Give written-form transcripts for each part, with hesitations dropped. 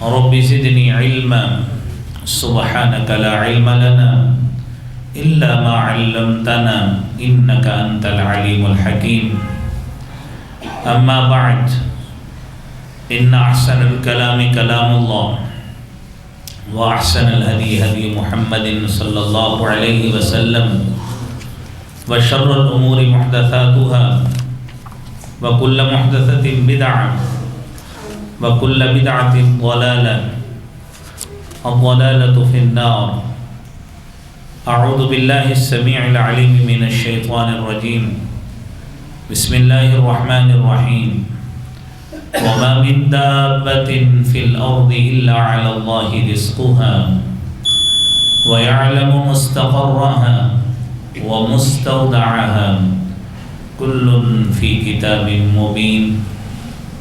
رب زدنی علما سبحانک لا علم لنا الا ما علمتنا انک انت العلیم الحکیم اما بعد ان احسن الکلام کلام اللہ واحسن الهدی هدی محمد صلی اللہ علیہ وسلم وشر الامور محدثاتها وكل محدثة بدعة وكل بدعة ضلالة الضلالة في النار أعوذ بالله السميع العليم من الشيطان الرجيم بسم الله الرحمن الرحيم وما من دابة في الأرض إلا على الله رزقها ويعلم مستقرها ومستودعها كل في كتاب مبين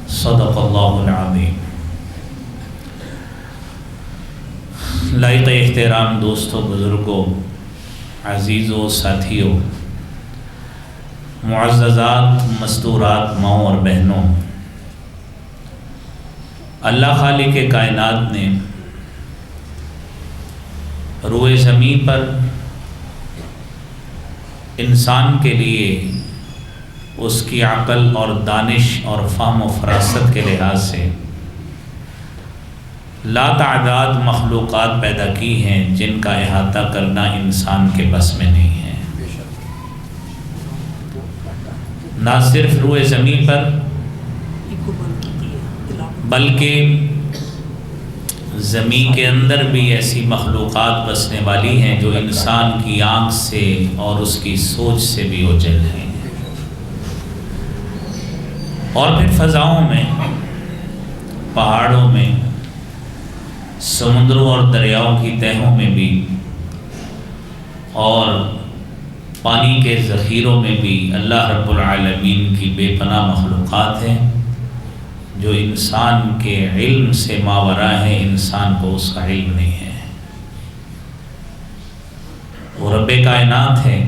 صدق اللہ العظیم۔ لائق احترام دوستوں، بزرگوں، عزیزوں، ساتھیوں، معززات، مستورات، ماؤں اور بہنوں، اللہ خالق کائنات نے روئے زمین پر انسان کے لیے اس کی عقل اور دانش اور فہم و فراست کے لحاظ سے لا تعداد مخلوقات پیدا کی ہیں جن کا احاطہ کرنا انسان کے بس میں نہیں ہے۔ نہ صرف روئے زمین پر بلکہ زمین کے اندر بھی ایسی مخلوقات بسنے والی ہیں جو انسان کی آنکھ سے اور اس کی سوچ سے بھی اوجھل ہیں۔ اور پھر فضاؤں میں، پہاڑوں میں، سمندروں اور دریاؤں کی تہوں میں بھی اور پانی کے ذخیروں میں بھی اللہ رب العالمین کی بے پناہ مخلوقات ہیں جو انسان کے علم سے ماورا ہے، انسان کو اس کا علم نہیں ہے۔ وہ رب کائنات ہے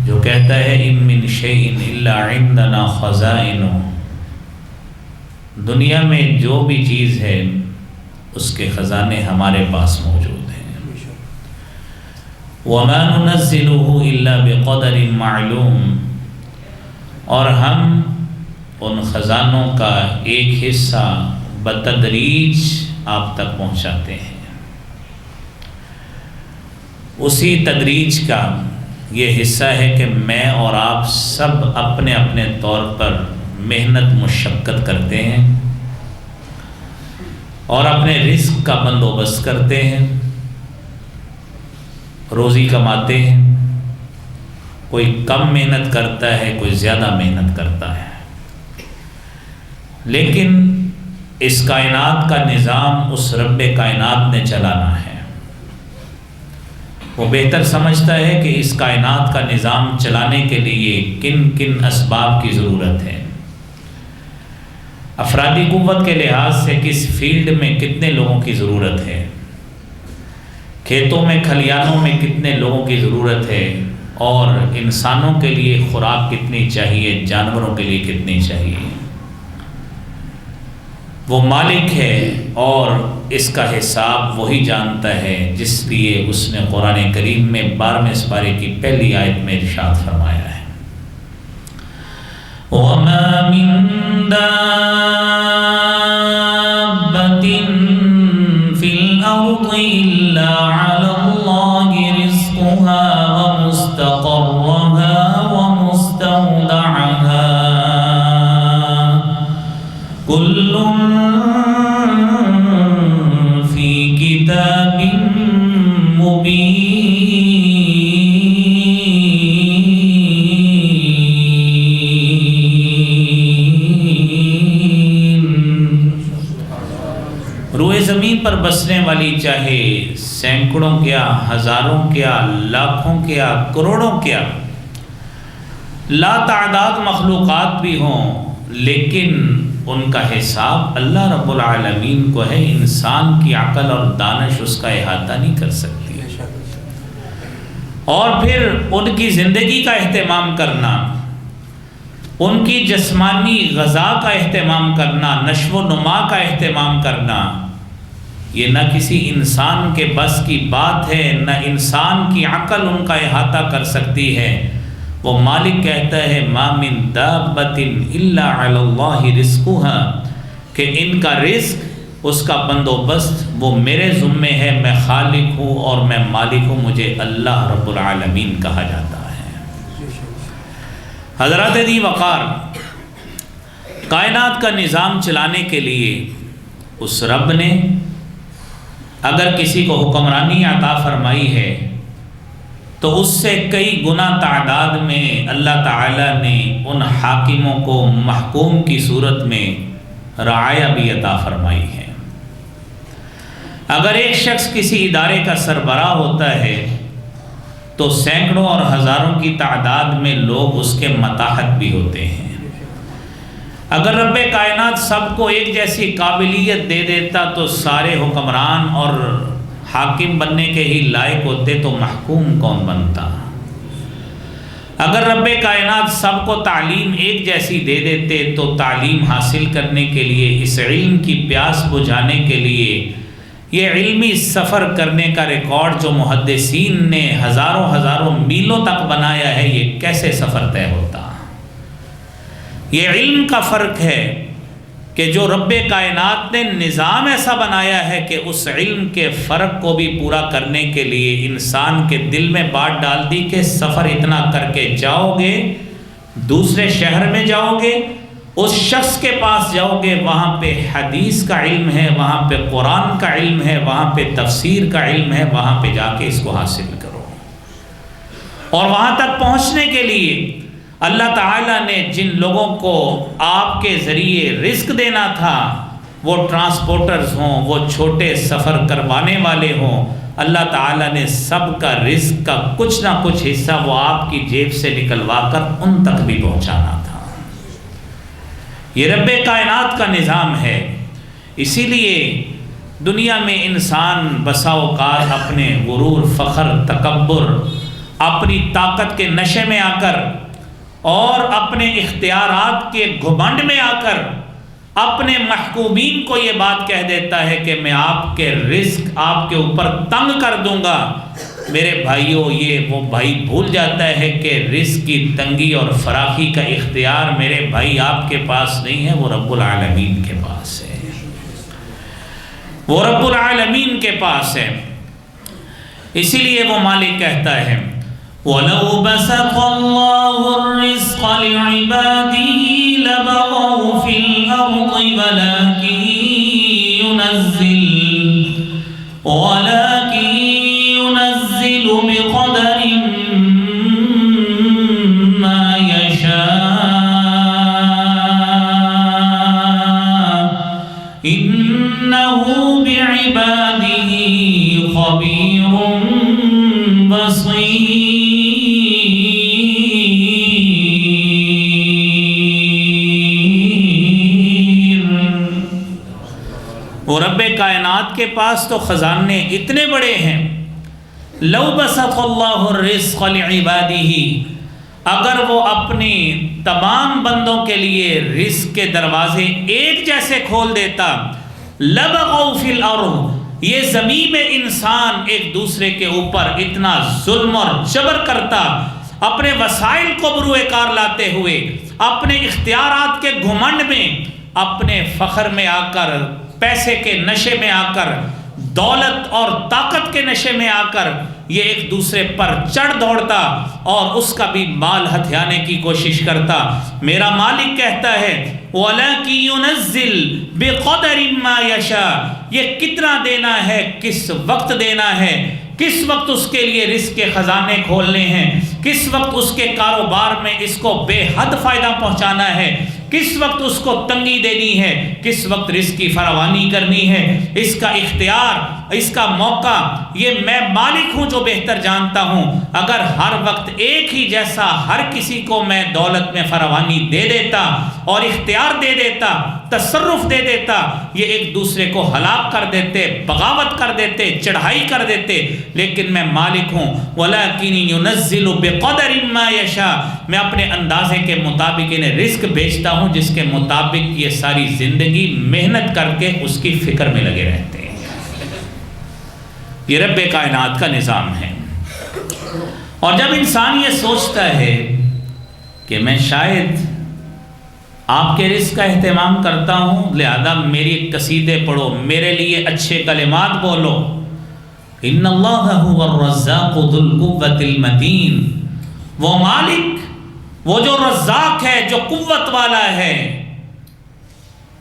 جو کہتا ہے ان من شیء الا عندنا خزائنہ، دنیا میں جو بھی چیز ہے اس کے خزانے ہمارے پاس موجود ہیں۔ وما ننزلہ الا بقدر معلوم، اور ہم ان خزانوں کا ایک حصہ بتدریج آپ تک پہنچاتے ہیں۔ اسی تدریج کا یہ حصہ ہے کہ میں اور آپ سب اپنے اپنے طور پر محنت مشقت کرتے ہیں اور اپنے رزق کا بندوبست کرتے ہیں، روزی کماتے ہیں۔ کوئی کم محنت کرتا ہے، کوئی زیادہ محنت کرتا ہے، لیکن اس کائنات کا نظام اس رب کائنات نے چلانا ہے۔ وہ بہتر سمجھتا ہے کہ اس کائنات کا نظام چلانے کے لیے کن کن اسباب کی ضرورت ہے، افرادی قوت کے لحاظ سے کس فیلڈ میں کتنے لوگوں کی ضرورت ہے، کھیتوں میں کھلیانوں میں کتنے لوگوں کی ضرورت ہے، اور انسانوں کے لیے خوراک کتنی چاہیے، جانوروں کے لیے کتنی چاہیے۔ وہ مالک ہے اور اس کا حساب وہی جانتا ہے، جس لیے اس نے قرآن کریم میں 12ویں سپارے کی پہلی آیت میں ارشاد فرمایا ہے وَمَا مِن دَابَّةٍ فِي الْأَرْضِ إِلَّا عَلَى اللَّهِ رِزْقُهَا وَمُسْتَقَرُّهَا وَمُسْتَوْدَعُهَا كُلٌّ فِي كِتَابٍ مُبِينٌ۔ روئے زمین پر بسنے والی چاہے سینکڑوں کیا، ہزاروں کیا، لاکھوں کیا، کروڑوں کیا، لا تعداد مخلوقات بھی ہوں، لیکن ان کا حساب اللہ رب العالمین کو ہے۔ انسان کی عقل اور دانش اس کا احاطہ نہیں کر سکتی۔ اور پھر ان کی زندگی کا اہتمام کرنا، ان کی جسمانی غذا کا اہتمام کرنا، نشو و نما کا اہتمام کرنا، یہ نہ کسی انسان کے بس کی بات ہے، نہ انسان کی عقل ان کا احاطہ کر سکتی ہے۔ وہ مالک کہتا ہے ما من دابۃ الا علی اللہ رزقها، کہ ان کا رزق، اس کا بندوبست وہ میرے ذمے ہے، میں خالق ہوں اور میں مالک ہوں، مجھے اللہ رب العالمین کہا جاتا ہے۔ حضرات دی وقار، کائنات کا نظام چلانے کے لیے اس رب نے اگر کسی کو حکمرانی عطا فرمائی ہے تو اس سے کئی گنا تعداد میں اللہ تعالیٰ نے ان حاکموں کو محکوم کی صورت میں رعایا بھی عطا فرمائی ہے۔ اگر ایک شخص کسی ادارے کا سربراہ ہوتا ہے تو سینکڑوں اور ہزاروں کی تعداد میں لوگ اس کے متحد بھی ہوتے ہیں۔ اگر رب کائنات سب کو ایک جیسی قابلیت دے دیتا تو سارے حکمران اور حاکم بننے کے ہی لائق ہوتے تو محکوم کون بنتا؟ اگر رب کائنات سب کو تعلیم ایک جیسی دے دیتے تو تعلیم حاصل کرنے کے لیے، اس علم کی پیاس بجھانے کے لیے، یہ علمی سفر کرنے کا ریکارڈ جو محدثین نے ہزاروں میلوں تک بنایا ہے، یہ کیسے سفر طے ہوتا؟ یہ علم کا فرق ہے کہ جو رب کائنات نے نظام ایسا بنایا ہے کہ اس علم کے فرق کو بھی پورا کرنے کے لیے انسان کے دل میں بات ڈال دی کہ سفر اتنا کر کے جاؤ گے، دوسرے شہر میں جاؤ گے، اس شخص کے پاس جاؤ گے، وہاں پہ حدیث کا علم ہے، وہاں پہ قرآن کا علم ہے، وہاں پہ تفسیر کا علم ہے، وہاں پہ جا کے اس کو حاصل کرو۔ اور وہاں تک پہنچنے کے لیے اللہ تعالیٰ نے جن لوگوں کو آپ کے ذریعے رزق دینا تھا، وہ ٹرانسپورٹرز ہوں، وہ چھوٹے سفر کروانے والے ہوں، اللہ تعالیٰ نے سب کا رزق کا کچھ نہ کچھ حصہ وہ آپ کی جیب سے نکلوا کر ان تک بھی پہنچانا تھا۔ یہ رب کائنات کا نظام ہے۔ اسی لیے دنیا میں انسان بسا اوقات اپنے غرور، فخر، تکبر، اپنی طاقت کے نشے میں آ کر اور اپنے اختیارات کے گھمنڈ میں آ کر اپنے محکومین کو یہ بات کہہ دیتا ہے کہ میں آپ کے رزق آپ کے اوپر تنگ کر دوں گا۔ میرے بھائیوں، یہ وہ بھائی بھول جاتا ہے کہ رزق کی تنگی اور فراخی کا اختیار میرے بھائی آپ کے پاس نہیں ہے، وہ رب العالمین کے پاس ہے، وہ رب العالمین کے پاس ہے۔ اسی لیے وہ مالک کہتا ہے وَلَوْ بَسَطَ اللَّهُ الرِّزْقَ لِعِبَادِهِ لَبَغَوْا فِي الْأَرْضِ وَلَكِنْ يُنَزِّلُ بِقَدَرٍ مَا يَشَاءُ إِنَّهُ بِعِبَادِهِ خَبِيرٌ بَصِيرٌ۔ وہ رب کائنات کے پاس تو خزانے اتنے بڑے ہیں۔ لو بسط اللہ الرزق لعبادہ، اگر وہ اپنی تمام بندوں کے لیے رزق کے دروازے ایک جیسے کھول دیتا، لبغوا فی الارض، یہ زمین میں انسان ایک دوسرے کے اوپر اتنا ظلم اور جبر کرتا، اپنے وسائل کو بروئے کار لاتے ہوئے، اپنے اختیارات کے گھمنڈ میں، اپنے فخر میں آ کر، پیسے کے نشے میں آ کر، دولت اور طاقت کے نشے میں آ کر یہ ایک دوسرے پر چڑھ دوڑتا اور اس کا بھی مال ہتھیانے کی کوشش کرتا۔ میرا مالک کہتا ہے وَلَكِنْ يُنَزِّلْ بِقَدَرٍ مَا يَشَاءُ، یہ کتنا دینا ہے، کس وقت دینا ہے، کس وقت اس کے لیے رزق کے خزانے کھولنے ہیں، کس وقت اس کے کاروبار میں اس کو بے حد فائدہ پہنچانا ہے، کس وقت اس کو تنگی دینی ہے، کس وقت رزق کی فراوانی کرنی ہے، اس کا اختیار، اس کا موقع یہ میں مالک ہوں جو بہتر جانتا ہوں۔ اگر ہر وقت ایک ہی جیسا ہر کسی کو میں دولت میں فراوانی دے دیتا اور اختیار دے دیتا، تصرف دے دیتا، یہ ایک دوسرے کو ہلاک کر دیتے، بغاوت کر دیتے، چڑھائی کر دیتے۔ لیکن میں مالک ہوں، وَلَكِنْ يُنَزِّلُ بِقَدَرٍ مَا يَشَاءُ، میں اپنے اندازے کے مطابق انہیں رزق بھیجتا ہوں جس کے مطابق یہ ساری زندگی محنت کر کے اس کی فکر میں لگے رہتے ہیں۔ یہ رب کائنات کا نظام ہے۔ اور جب انسان یہ سوچتا ہے کہ میں شاید آپ کے رزق کا اہتمام کرتا ہوں، لہذا میری قصیدے پڑھو، میرے لیے اچھے کلمات بولو، ان اللہ هو الرزاق ذو القوۃ المتین، وہ مالک، وہ جو رزاق ہے، جو قوت والا ہے۔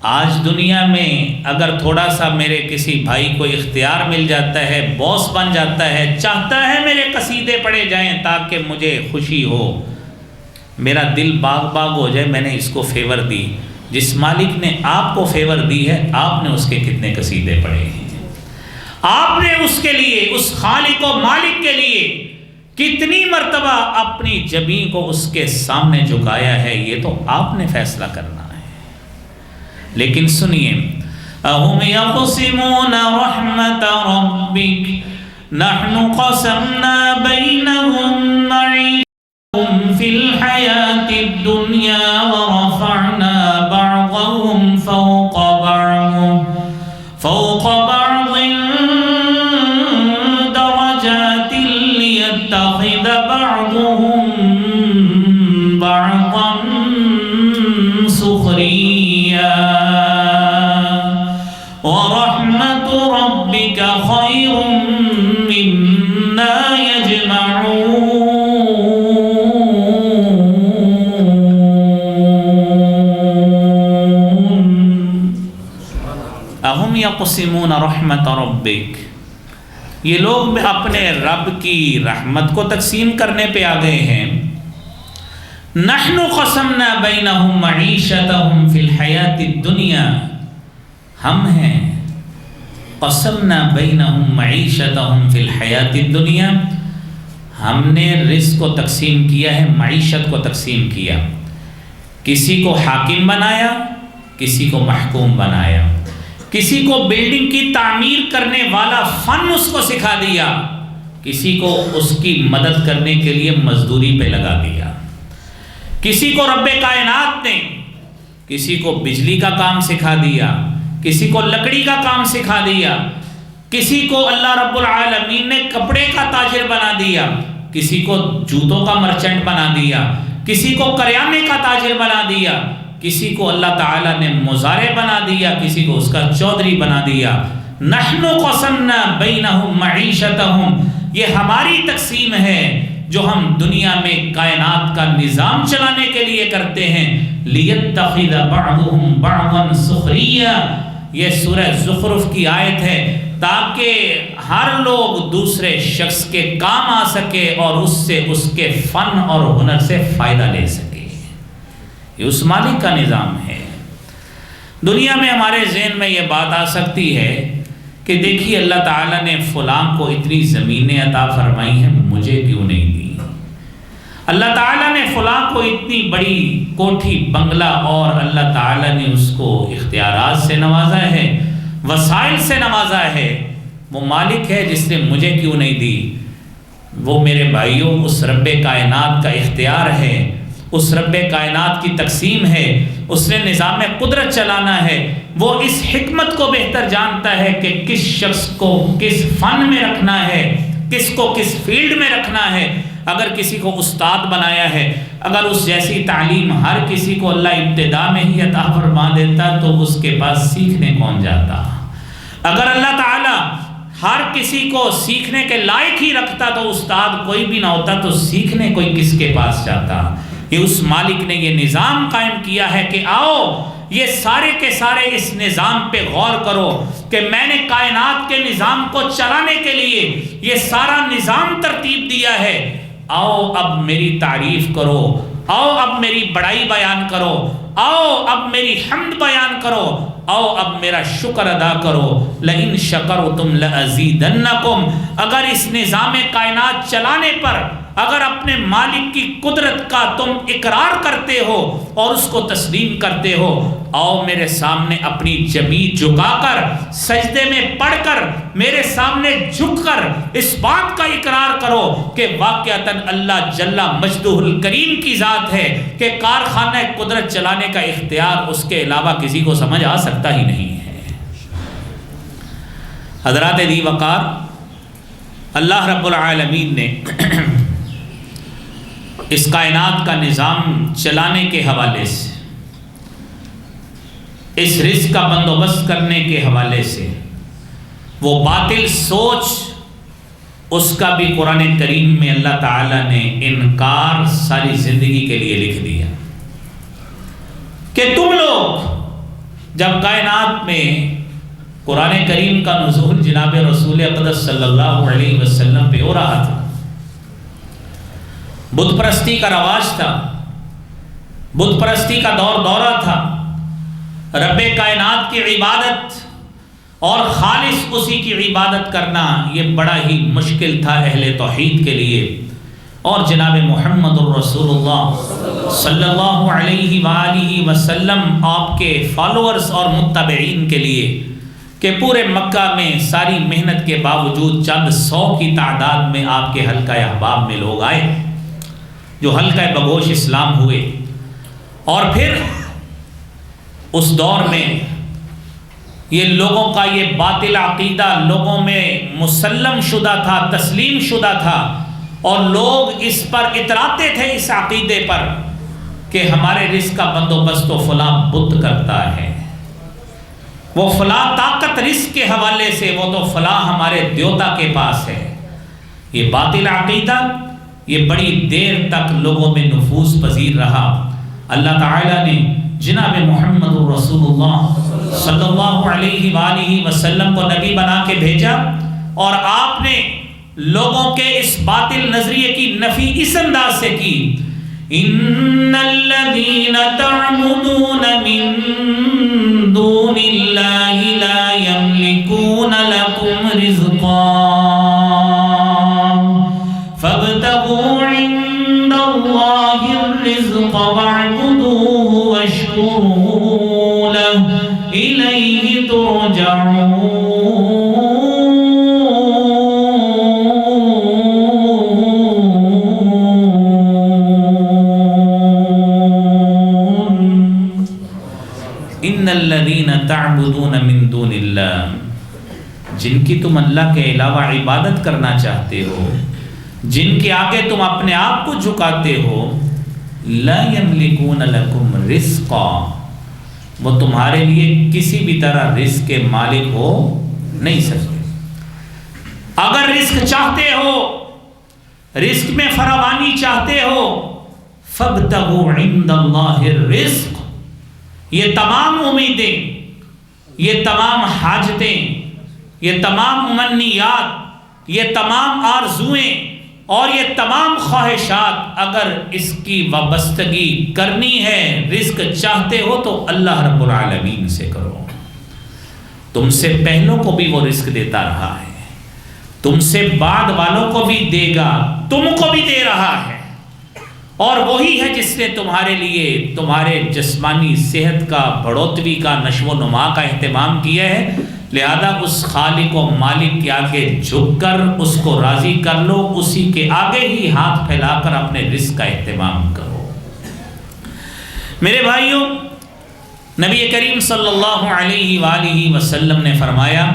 آج دنیا میں اگر تھوڑا سا میرے کسی بھائی کو اختیار مل جاتا ہے، باس بن جاتا ہے، چاہتا ہے میرے قصیدے پڑھے جائیں تاکہ مجھے خوشی ہو، میرا دل باغ باغ ہو جائے، میں نے اس کو فیور دی۔ جس مالک نے آپ کو فیور دی ہے، آپ نے اس کے کتنے قصیدے پڑھے ہیں؟ آپ نے اس کے لیے، اس خالق و مالک کے لیے کتنی مرتبہ اپنی جبین کو اس کے سامنے جھکایا ہے؟ یہ تو آپ نے فیصلہ کرنا ہے۔ لیکن سنیے، اَهُمْ يَقْسِمُونَ رَحْمَةَ رَبِّكَ نَحْنُ قَسَمْنَا بَيْنَهُمْ مَعِيشَتَهُمْ فِي الْحَيَاةِ الدُّنْيَا وَرَفَعْنَا بَعْضَهُمْ فَوْقَ بَعْضٍ دَرَجَاتٍ لِيَتَّخِذَ بَعْضُهُمْ بَعْضًا سُخْرِيًّا وَرَحْمَةُ رَبِّكَ خَيْرٌ مِّمَّا يَجْمَعُونَ۔ اَهُمْ يَقْسِمُونَ رَحْمَةَ رَبِّكَ، یہ لوگ اپنے رب کی رحمت کو تقسیم کرنے پہ آ گئے ہیں۔ نحن قسمنا بینہم معیشتہم فی الحیات الدنیا، ہم ہیں قسمنا بینہم معیشتہم فی الحیات الدنیا، ہم نے رزق کو تقسیم کیا ہے، معیشت کو تقسیم کیا، کسی کو حاکم بنایا، کسی کو محکوم بنایا، کسی کو بلڈنگ کی تعمیر کرنے والا فن اس کو سکھا دیا، کسی کو اس کی مدد کرنے کے لیے مزدوری پہ لگا دیا، کسی کو رب کائنات نے کسی کو بجلی کا کام سکھا دیا، کسی کو لکڑی کا کام سکھا دیا، کسی کو اللہ رب العالمین نے کپڑے کا تاجر بنا دیا، کسی کو جوتوں کا مرچنٹ بنا دیا، کسی کو کریانے کا تاجر بنا دیا، کسی کو اللہ تعالیٰ نے مزارع بنا دیا، کسی کو اس کا چودھری بنا دیا۔ نحن قسمنا بینہم معیشتہم، یہ ہماری تقسیم ہے جو ہم دنیا میں کائنات کا نظام چلانے کے لیے کرتے ہیں۔ لیتخذ بعضهم بعضا سخریا، یہ سورہ زخرف کی آیت ہے، تاکہ ہر لوگ دوسرے شخص کے کام آ سکے اور اس سے اس کے فن اور ہنر سے فائدہ لے سکے۔ یہ اس مالک کا نظام ہے۔ دنیا میں ہمارے ذہن میں یہ بات آ سکتی ہے کہ دیکھیے اللہ تعالیٰ نے فلاں کو اتنی زمینیں عطا فرمائی ہیں، مجھے کیوں نہیں دی؟ اللہ تعالیٰ نے فلاں کو اتنی بڑی کوٹھی بنگلہ اور اللہ تعالیٰ نے اس کو اختیارات سے نوازا ہے، وسائل سے نوازا ہے، وہ مالک ہے جس نے مجھے کیوں نہیں دی؟ وہ میرے بھائیوں اس رب کائنات کا اختیار ہے، اس رب کائنات کی تقسیم ہے، اس نے نظام قدرت چلانا ہے۔ وہ اس حکمت کو بہتر جانتا ہے کہ کس شخص کو کس فن میں رکھنا ہے، کس کو کس فیلڈ میں رکھنا ہے۔ اگر کسی کو استاد بنایا ہے، اگر اس جیسی تعلیم ہر کسی کو اللہ ابتدا میں ہی عطا فرما دیتا تو اس کے پاس سیکھنے کون جاتا؟ اگر اللہ تعالیٰ ہر کسی کو سیکھنے کے لائق ہی رکھتا تو استاد کوئی بھی نہ ہوتا، تو سیکھنے کوئی کس کے پاس جاتا؟ یہ اس مالک نے یہ نظام قائم کیا ہے کہ آؤ یہ سارے کے سارے اس نظام پہ غور کرو کہ میں نے کائنات کے نظام کو چلانے کے لیے یہ سارا نظام ترتیب دیا ہے۔ آؤ اب میری تعریف کرو، آؤ اب میری بڑائی بیان کرو، آؤ اب میری حمد بیان کرو، آؤ اب میرا شکر ادا کرو۔ لَإِن شَكَرْتُمْ لَأَزِيدَنَّكُمْ، اگر اس نظام کائنات چلانے پر اگر اپنے مالک کی قدرت کا تم اقرار کرتے ہو اور اس کو تسلیم کرتے ہو، آؤ میرے سامنے اپنی جبین جھکا کر سجدے میں پڑھ کر میرے سامنے جھک کر اس بات کا اقرار کرو کہ واقعتاً اللہ جل مجدہ الکریم کی ذات ہے کہ کارخانہ قدرت چلانے کا اختیار اس کے علاوہ کسی کو سمجھ آ سکتا ہی نہیں ہے۔ حضرات دی وقار، اللہ رب العالمین نے اس کائنات کا نظام چلانے کے حوالے سے، اس رزق کا بندوبست کرنے کے حوالے سے، وہ باطل سوچ اس کا بھی قرآن کریم میں اللہ تعالیٰ نے انکار ساری زندگی کے لیے لکھ دیا کہ تم لوگ جب کائنات میں قرآن کریم کا نزول جناب رسول اقدس صلی اللہ علیہ وسلم پہ ہو رہا تھا، بت پرستی کا رواج تھا، بت پرستی کا دورہ تھا، رب کائنات کی عبادت اور خالص اسی کی عبادت کرنا یہ بڑا ہی مشکل تھا اہل توحید کے لیے، اور جناب محمد الرسول اللہ صلی اللہ علیہ وآلہ وسلم آپ کے فالوورز اور متبعین کے لیے کہ پورے مکہ میں ساری محنت کے باوجود چند سو کی تعداد میں آپ کے حلقہ احباب میں لوگ آئے جو حلقہ بگوش اسلام ہوئے، اور پھر اس دور میں یہ لوگوں کا یہ باطل عقیدہ لوگوں میں مسلم شدہ تھا، تسلیم شدہ تھا، اور لوگ اس پر اتراتے تھے اس عقیدے پر کہ ہمارے رزق کا بندوبست تو فلاں بت کرتا ہے، وہ فلاں طاقت رزق کے حوالے سے، وہ تو فلاں ہمارے دیوتا کے پاس ہے۔ یہ باطل عقیدہ یہ بڑی دیر تک لوگوں میں نفوذ پذیر رہا۔ اللہ تعالیٰ نے جناب محمد رسول اللہ صلی اللہ علیہ وآلہ وسلم کو نبی بنا کے بھیجا، اور آپ نے لوگوں کے اس باطل نظریے کی نفی اس انداز سے کی، ان الذین تعبدون من دون اللہ لا یملکون لکم رزقا فابتغوا عند اللہ الرزق واعبدوہ واشکروا لہ الیہ ترجعون۔ ان الذین تعبدون من دون اللہ، جن کی تم اللہ کے علاوہ عبادت کرنا چاہتے ہو، جن کے آگے تم اپنے آپ کو جھکاتے ہو، لا یملکون لکم رزقا، وہ تمہارے لیے کسی بھی طرح رزق کے مالک ہو نہیں سکتے۔ اگر رزق چاہتے ہو، رزق میں فراوانی چاہتے ہو، فابتغوا عند اللہ الرزق، یہ تمام امیدیں، یہ تمام حاجتیں، یہ تمام امنیات، یہ تمام آرزویں اور یہ تمام خواہشات اگر اس کی وابستگی کرنی ہے، رزق چاہتے ہو تو اللہ رب العالمین سے کرو۔ تم سے پہلوں کو بھی وہ رزق دیتا رہا ہے، تم سے بعد والوں کو بھی دے گا، تم کو بھی دے رہا ہے، اور وہی ہے جس نے تمہارے لیے تمہارے جسمانی صحت کا، بڑھوتری کا، نشو و نما کا اہتمام کیا ہے، لہذا اس خالق و مالک کے آگے جھک کر اس کو راضی کر لو، اسی کے آگے ہی ہاتھ پھیلا کر اپنے رزق کا اہتمام کرو۔ میرے بھائیوں، نبی کریم صلی اللہ علیہ وآلہ وسلم نے فرمایا،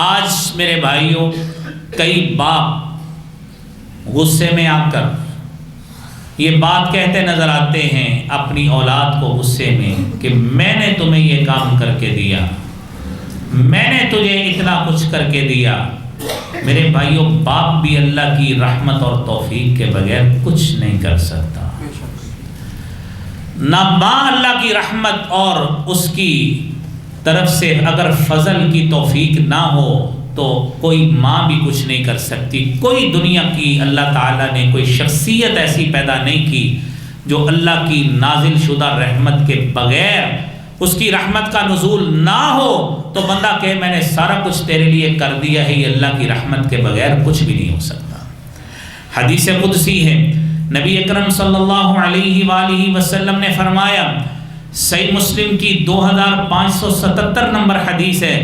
آج میرے بھائیوں کئی باپ غصے میں آ کر یہ بات کہتے نظر آتے ہیں اپنی اولاد کو غصے میں کہ میں نے تمہیں یہ کام کر کے دیا، میں نے تجھے اتنا کچھ کر کے دیا۔ میرے بھائیوں، باپ بھی اللہ کی رحمت اور توفیق کے بغیر کچھ نہیں کر سکتا۔ نہ ماں اللہ کی رحمت اور اس کی طرف سے اگر فضل کی توفیق نہ ہو تو کوئی ماں بھی کچھ نہیں کر سکتی۔ کوئی دنیا کی اللہ تعالیٰ نے کوئی شخصیت ایسی پیدا نہیں کی جو اللہ کی نازل شدہ رحمت کے بغیر، اس کی رحمت کا نزول نہ ہو تو بندہ کہے میں نے سارا کچھ تیرے لیے کر دیا ہے، یہ اللہ کی رحمت کے بغیر کچھ بھی نہیں ہو سکتا۔ حدیث قدسی ہے، نبی اکرم صلی اللہ علیہ وآلہ وسلم نے فرمایا، صحیح مسلم کی 2577 نمبر حدیث ہے،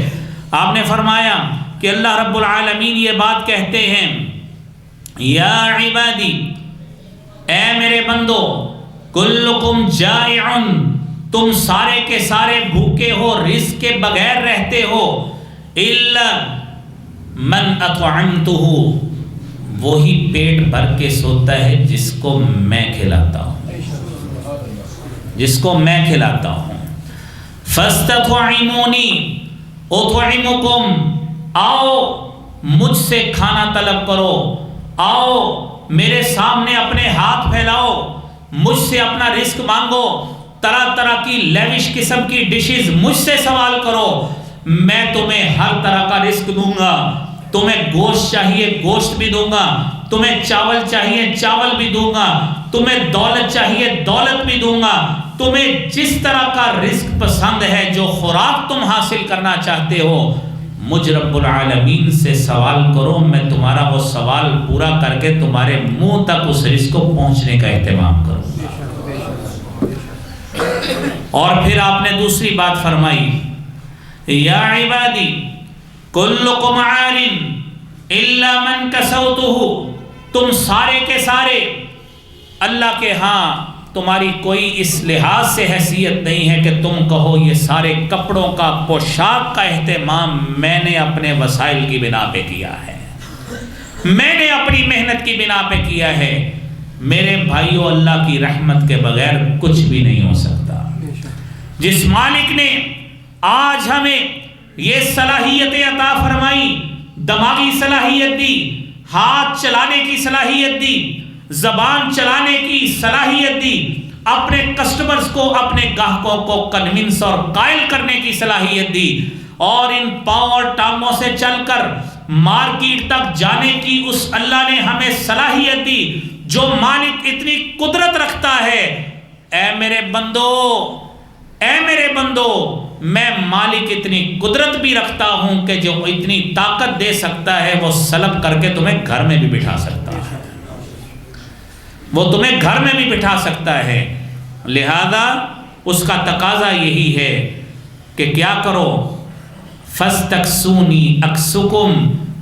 آپ نے فرمایا کہ اللہ رب العالمین یہ بات کہتے ہیں، یا عبادی، اے میرے بندو، کلکم جائع، تم سارے کے سارے بھوکے ہو، رزق کے بغیر رہتے ہو، الا من اطعمتہ، وہی پیٹ بھر کے سوتا ہے جس کو میں کھلاتا ہوں، جس کو میں کھلاتا ہوں۔ فاستطعمونی اطعمکم، آؤ مجھ سے کھانا طلب کرو، آؤ میرے سامنے اپنے ہاتھ پھیلاؤ، مجھ سے اپنا رزق مانگو، طرح طرح کی لیوش قسم کی ڈشز مجھ سے سوال کرو، میں تمہیں ہر طرح کا رزق دوں گا، تمہیں گوشت چاہیے گوشت بھی دوں گا، تمہیں چاول چاہیے چاول بھی دوں گا، تمہیں دولت چاہیے دولت بھی دوں گا، تمہیں جس طرح کا رزق پسند ہے، جو خوراک تم حاصل کرنا چاہتے ہو، مجھ رب العالمین سے سوال کرو، میں تمہارا وہ سوال پورا کر کے تمہارے منہ تک اس رزق کو پہنچنے کا اہتمام کروں گا۔ اور پھر آپ نے دوسری بات فرمائی، یا عبادی کلکم عار الا من کسوتہ، تم سارے کے سارے اللہ کے ہاں تمہاری کوئی اس لحاظ سے حیثیت نہیں ہے کہ تم کہو یہ سارے کپڑوں کا پوشاک کا اہتمام میں نے اپنے وسائل کی بنا پہ کیا ہے، میں نے اپنی محنت کی بنا پہ کیا ہے۔ میرے بھائیو، اللہ کی رحمت کے بغیر کچھ بھی نہیں ہو سکتا۔ جس مالک نے آج ہمیں یہ صلاحیتیں عطا فرمائی، دماغی صلاحیت دی، ہاتھ چلانے کی صلاحیت دی، زبان چلانے کی صلاحیت دی، اپنے کسٹمرز کو، اپنے گاہکوں کو کنونس اور قائل کرنے کی صلاحیت دی، اور ان پاؤں اور ٹانگوں سے چل کر مارکیٹ تک جانے کی اس اللہ نے ہمیں صلاحیت دی۔ جو مالک اتنی قدرت رکھتا ہے، اے میرے بندو، اے میرے بندو، میں مالک اتنی قدرت بھی رکھتا ہوں کہ جو اتنی طاقت دے سکتا ہے وہ سلب کر کے تمہیں گھر میں بھی بٹھا سکتا ہے، وہ تمہیں گھر میں بھی بٹھا سکتا ہے۔ لہذا اس کا تقاضا یہی ہے کہ کیا کرو، فَاسْتَكْسُونِي أَكْسُكُمْ،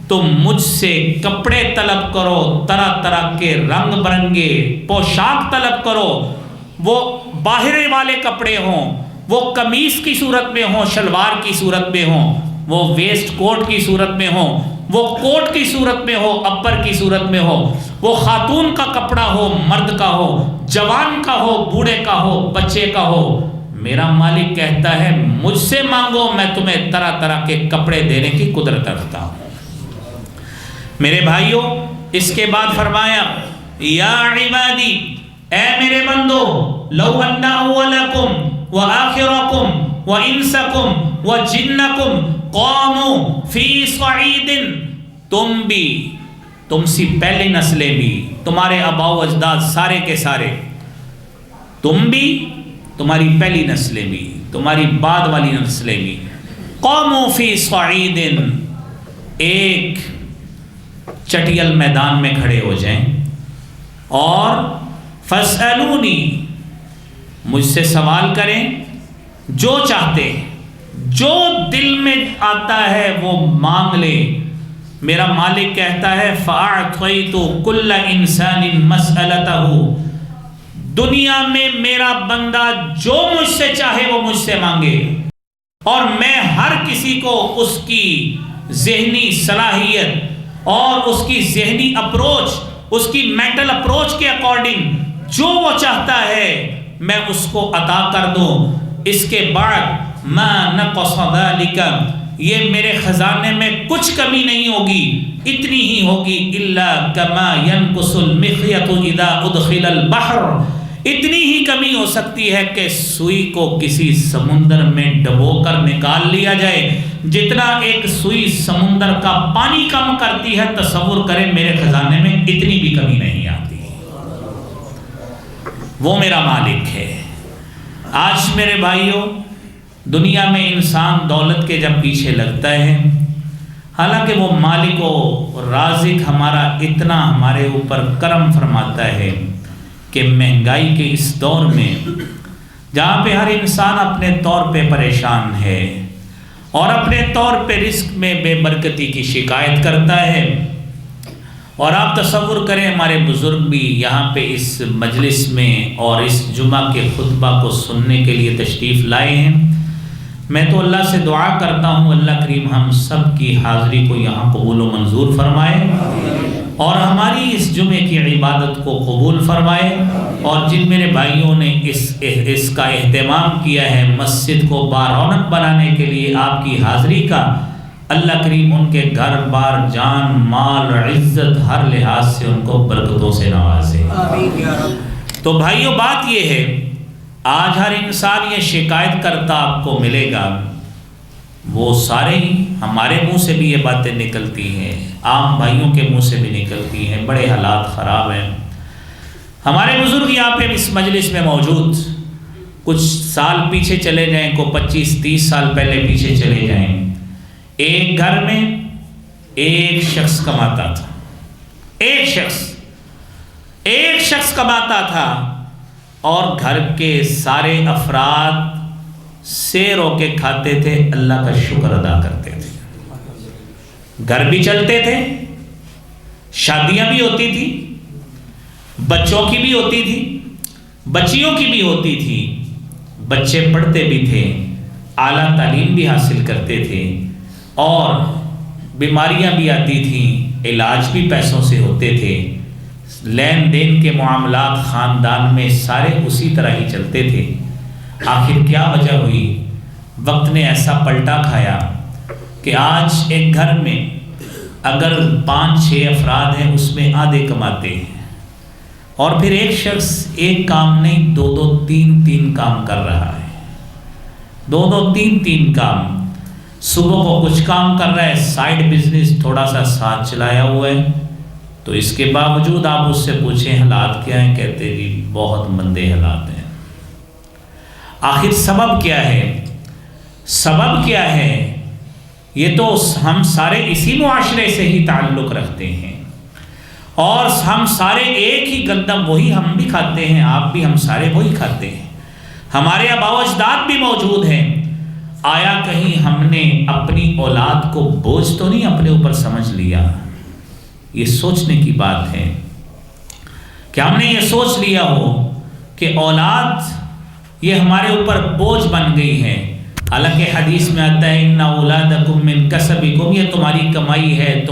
تم مجھ سے کپڑے طلب کرو، طرح طرح کے رنگ برنگے پوشاک طلب کرو، وہ باہرے والے کپڑے ہوں، وہ قمیص کی صورت میں ہوں، شلوار کی صورت میں ہوں، وہ ویسٹ کوٹ کی صورت میں ہوں، وہ کوٹ کی صورت میں ہو، اپر کی صورت میں ہو، وہ خاتون کا کپڑا ہو، مرد کا ہو، جوان کا ہو، بوڑھے کا ہو، بچے کا ہو، میرا مالک کہتا ہے مجھ سے مانگو، میں تمہیں طرح طرح کے کپڑے دینے کی قدرت رکھتا ہوں۔ میرے بھائیوں، اس کے بعد فرمایا، یا عبادی، اے میرے بندو، لو ان اولکم وآخرکم وانسکم وجنکم قاموا فی صعید، تم بھی، تم سے پہلی نسلیں بھی، تمہارے آباء و اجداد سارے کے سارے، تم بھی، تمہاری پہلی نسلیں بھی، تمہاری بعد والی نسلیں بھی، قاموا فی صعید، ایک چٹیل میدان میں کھڑے ہو جائیں اور فاسألونی، مجھ سے سوال کریں، جو چاہتے ہیں، جو دل میں آتا ہے وہ مانگ لے۔ میرا مالک کہتا ہے فَأَعْطَيْتُ كُلَّ إِنسَانٍ مَسْأَلَتَهُ، دنیا میں میرا بندہ جو مجھ سے چاہے وہ مجھ سے مانگے، اور میں ہر کسی کو اس کی ذہنی صلاحیت اور اس کی ذہنی اپروچ، اس کی مینٹل اپروچ کے اکارڈنگ جو وہ چاہتا ہے میں اس کو عطا کر دوں۔ اس کے بعد ما نقص ذلك، یہ میرے خزانے میں کچھ کمی نہیں ہوگی، اتنی ہی ہوگی، الا كما ينقص المخيط اذا ادخل البحر، اتنی ہی کمی ہو سکتی ہے کہ سوئی کو کسی سمندر میں ڈبو کر نکال لیا جائے، جتنا ایک سوئی سمندر کا پانی کم کرتی ہے، تصور کریں میرے خزانے میں اتنی بھی کمی نہیں آتی۔ وہ میرا مالک ہے۔ آج میرے بھائیوں، دنیا میں انسان دولت کے جب پیچھے لگتا ہے، حالانکہ وہ مالک و رازق ہمارا اتنا ہمارے اوپر کرم فرماتا ہے کہ مہنگائی کے اس دور میں جہاں پہ ہر انسان اپنے طور پہ پریشان ہے اور اپنے طور پہ رزق میں بے برکتی کی شکایت کرتا ہے، اور آپ تصور کریں ہمارے بزرگ بھی یہاں پہ اس مجلس میں اور اس جمعہ کے خطبہ کو سننے کے لیے تشریف لائے ہیں۔ میں تو اللہ سے دعا کرتا ہوں اللہ کریم ہم سب کی حاضری کو یہاں قبول و منظور فرمائے اور ہماری اس جمعے کی عبادت کو قبول فرمائے، اور جن میرے بھائیوں نے اس کا اہتمام کیا ہے مسجد کو بارونق بنانے کے لیے آپ کی حاضری کا، اللہ کریم ان کے گھر بار جان مال عزت ہر لحاظ سے ان کو برکتوں سے نوازے۔ تو بھائیوں بات یہ ہے، آج ہر انسان یہ شکایت کرتا آپ کو ملے گا، وہ سارے ہی ہمارے منہ سے بھی یہ باتیں نکلتی ہیں، عام بھائیوں کے منہ سے بھی نکلتی ہیں، بڑے حالات خراب ہیں۔ ہمارے بزرگ یہاں پہ اس مجلس میں موجود، کچھ سال پیچھے چلے جائیں، کو 25-30 سال پہلے پیچھے چلے جائیں، ایک گھر میں ایک شخص کماتا تھا، ایک شخص کماتا تھا، اور گھر کے سارے افراد سے رو کے کھاتے تھے، اللہ کا شکر ادا کرتے تھے، گھر بھی چلتے تھے، شادیاں بھی ہوتی تھی، بچوں کی بھی ہوتی تھی، بچیوں کی بھی ہوتی تھی، بچے پڑھتے بھی تھے، اعلیٰ تعلیم بھی حاصل کرتے تھے، اور بیماریاں بھی آتی تھیں، علاج بھی پیسوں سے ہوتے تھے، لین دین کے معاملات خاندان میں سارے اسی طرح ہی چلتے تھے۔ آخر کیا وجہ ہوئی؟ وقت نے ایسا پلٹا کھایا کہ آج ایک گھر میں اگر 5-6 افراد ہیں اس میں آدھے کماتے ہیں، اور پھر ایک شخص ایک کام نہیں 2-2 3-3 کام کر رہا ہے، 2-2 3-3 کام، صبح کو کچھ کام کر رہا ہے، سائیڈ بزنس تھوڑا سا ساتھ چلایا ہوا ہے، تو اس کے باوجود آپ اس سے پوچھیں حالات کیا ہیں، کہتے جی بہت مندے حالات ہیں۔ آخر سبب کیا ہے؟ سبب کیا ہے؟ یہ تو ہم سارے اسی معاشرے سے ہی تعلق رکھتے ہیں، اور ہم سارے ایک ہی گندم وہی ہم بھی کھاتے ہیں، آپ بھی، ہم سارے وہی کھاتے ہیں، ہمارے آباء و اجداد بھی موجود ہیں۔ آیا کہیں ہم نے اپنی اولاد کو بوجھ تو نہیں اپنے اوپر سمجھ لیا؟ یہ سوچنے کی بات ہے کہ ہم نے یہ سوچ لیا ہو کہ اولاد یہ ہمارے اوپر بوجھ بن گئی ہے۔ حالانکہ حدیث میں آتا ہے ان اولادکم من کسبکم، یہ تمہاری کمائی ہے،